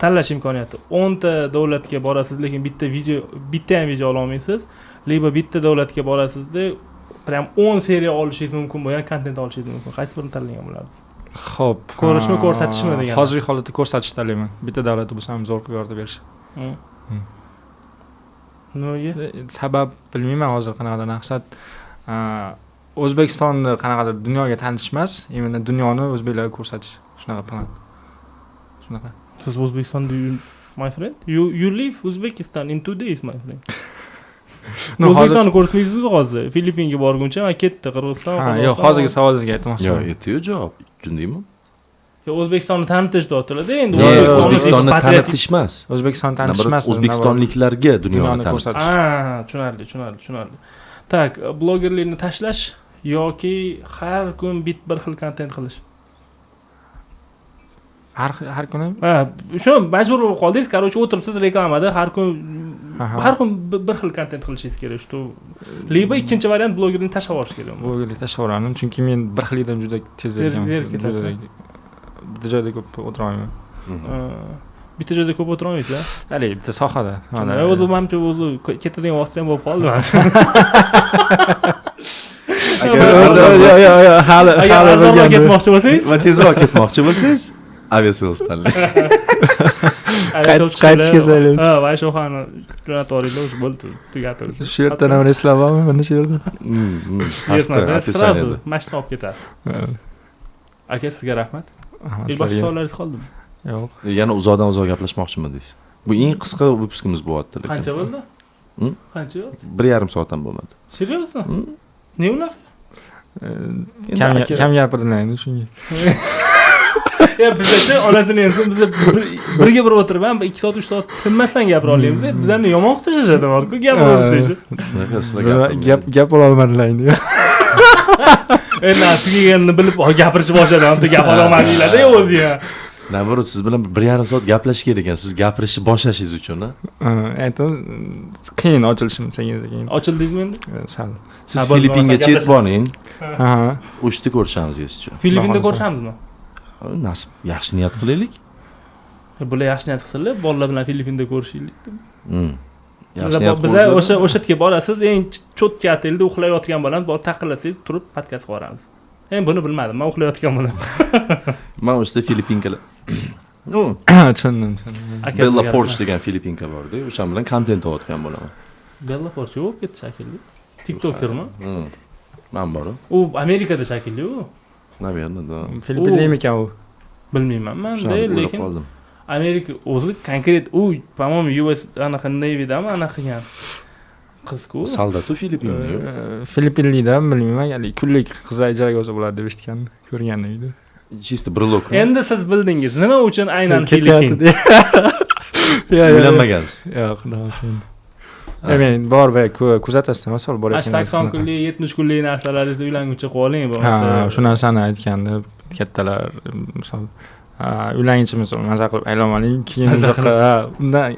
tanlash imkoniyati. 10 ta davlatga borasiz, lekin bitta ham video ola olmaysiz. Liba bitta davlatga borasizda, prям 10 seriya olishingiz mumkin bo'lgan kontent olishingiz mumkin. Qaysi birini tanlagan bo'larsiz? Xo'p. Ko'rishmi, ko'rsatishmi degan. Hozirgi holatda ko'rsatish tanlayman. Bitta davlatda bo'lsa ham zo'r qilib yordam berish. Nimaga? Sabab bilmayman hozir qanaqadir maqsad. O'zbekistonni qanaqadir dunyoga tanitish emas, imенно dunyoni o'zbeklarga ko'rsatish. Shunaqa plan. Shunaqa. Siz O'zbekistonda my friend? You live Uzbekistan in 2 days, my friend. O'zbekistonni ko'rsatmaysiz hozir. Filippinga borguncha men ketdi Qirg'iziston. Yo'q, hozirgi savolingizga aytmoqchiman. Yo'q, aytdi-yu javob. Tushundingmi? O'zbekistonni tanitish deyaptilar-da endi. O'zbekistonni tanitish emas. O'zbekistonni tanitish emas. O'zbekistonliklarga dunyoni tanitish. Tushunarli. Tak, blogerlikni tashlash yoki har kun bir xil kontent qilish. Har kuni? Shu majbur bo'lib qoldingiz, короче, o'tiribsiz reklamada har kun bir xil kontent qilishingiz kerak. Shu liba ikkinchi variant blogerlikni tashlab yuborish kerak. Blogerlikni tashlab yuboraman, chunki men bir xildan juda tez ekanman. Bitta joyda ko'p o'tira olmayman. Bitta joyda ko'p o'tira olmaysiz-a? Hali bitta sohada. O'zi menimcha o'zi ketadigan vaqt ham bo'lib qoldi. Hali arzonroq ketmoqchi bo'lsangiz va tezroq ketmoqchi bo'lsangiz, aviaservis tanlang. Qaytishga saylaysiz. Ha, va shu xona jo'natib yuboringlar, o'sha bo'ldi, tugatdi. Shu yerdan ham reyslarmi? Mana shu yerdan. Sразу mashina olib ketadi. Aka, sizga rahmat. Boshqa savollaringiz qoldimi? Yo'q. Yana uzoqdan uzoq gaplashmoqchimidingiz? Bu eng qisqa выпускimiz bo'lyapti. Qancha bo'ldi? Qancha bo'ldi? 1,5 soatdan bo'lmadi. Seriozmi? Ne unaqa? Kam gapirdilar endi shunga. Ya bizcha onasini ensin biz birga bir o'tirib ham 2 soat 3 soat tinmasdan gapira olamiz. Bizlarni yomon qutishadi bor-ku, gapiramiz. Gap ola olmadilar endi. Endi tugaganini bilib gapirishni boshladi, hamda gap ola olmadinglar-da o'zi ham. Navrut siz bilan 1,5 soat gaplashish kerak ekan, siz gapirishni boshlashingiz uchun, ha? Aytdim, qiyin ochilishim sekin. Ochildingizmi endi? Sal. Siz Filippingacha yetib boring. Ha. O'shda ko'rishamiz sizcha. Filippinda ko'rishamizmi? Nasib, yaxshi niyat qilaylik. Bular yaxshi niyat qilsalar, bolalar bilan Filippinda ko'rishaylik deb. Yaxshi niyat Biz o'sha yerga borasiz, eng cho'tka otelda uxlayotgan bolani borib taqillasangiz, turib podkast qilamiz. Men buni bilmadim. Men uxlayotgan bo'laman. Men o'shda Filippinkalar. Tushundim. Bella Porsche degan Filippinka bor-da, o'sha bilan kontent olayotgan bo'laman. Bella Porsche yo'q, ketdi shakilli. TikTokermi? Men bor. U Amerikada shakilli u. Naverda. Filippinlik ekan u. Bilmayman men, lekin Amerika o'zi konkret u, по-моему, US anaqa Navy'dami anaqa qilgan. Qiz-ku. Soldat u Filippinlik. Filippinlikdan bilmayman, ya'ni kunlik qizlar ijaraga olsa bo'ladi deb eshitgan, ko'rgandim edi. Чисто brelok. Endi siz bildingiz, nima uchun aynan Filippin? O'ylanmagansiz. Yo'q, xudo sen. Men bor va kuzatasizmi misol borayotgan 80 kunlik 70 kunlik narsalaringizni uylanguncha qilib oling bo'lmasa ha shu narsani aytganda kattalar misol uylanguncha misol maza qilib aylanmaling keyin uzoqqa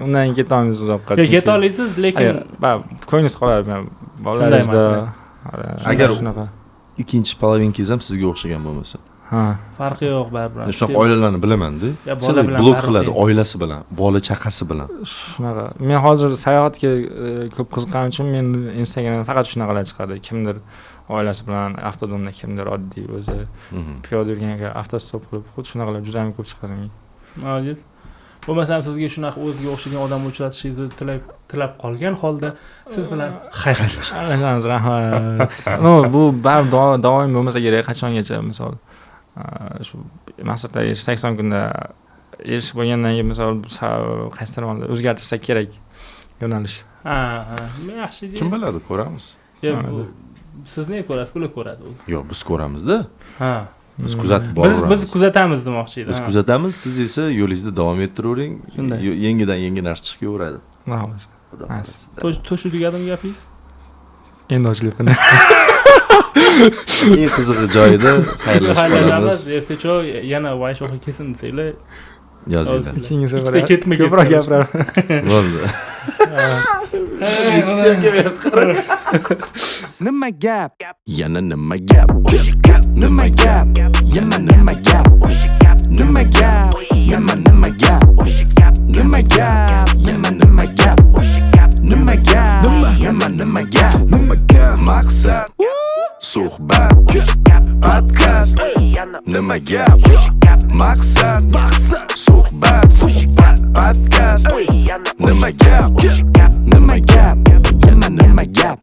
undan ketamiz uzoqqa keta olasiz lekin ko'nglingiz qoladi bolalaringizda Agar shunaqa ikkinchi polovinkangiz ham sizga o'xshagan bo'lmasa. ha farqi yo'q baribir Shunaqa oilalarni bilaman-da. bola bilan blok farqi qiladi yo'q. oilasi bilan, bola chaqasi bilan. shunaqa men hozir sayohatga ko'p qiziqqanim uchun men Instagramda faqat shunaqalar chiqadi kimdir oilasi bilan avtodomda kimdir oddiy o'zi piyoda yurganga avtostop qilib xuddi shunaqalar juda ham ko'p chiqadi Aziz. Bo'lmasam sizga shunaqa o'ziga o'xshagan odam uchratishingizni tilab qolgan holda siz bilan xayrlashamiz rahmat no bu baribir doim bo'lmasa kerak qachongacha misol shu maqsadga 80 kunda erishib bo'lgandan keyin misol qaysidir o'zgartirsak kerak yo'nalish ha yaxshi Kim biladi, ko'ramiz. siz ne ko'rasiz ular ko'radi o'zi Yo'q, biz ko'ramiz-da. ha Biz kuzatib boramiz. biz kuzatamiz demoqchi edim Biz kuzatamiz, siz esa yo'lingizda davom ettiravering. Shunday. Yangidan yangi narsa chiqib yuraveradi. xolos Xudo Mas. xohlasa. to'shu tugadimi gapingiz endi ochilyapman Eng qizig'i joyida xayrlashib xayrlashamiz qolamiz. esgacho yana vayshoqi kesin desanglar Yozinglar. keyingi safar Ikkita ketma ko'proq gapiraman Bo'ldi. Hech kim kelmayapti qarang. Nima gap? Yana nima gap? Nima gap? Yana nima gap? Nima gap? Nima gap? Nima gap? Yana nima gap? Nima gap? Nima gap? Maqsad suhbat podcast nima gap? Maqsad suhbat podcast nima gap? Yana nima gap?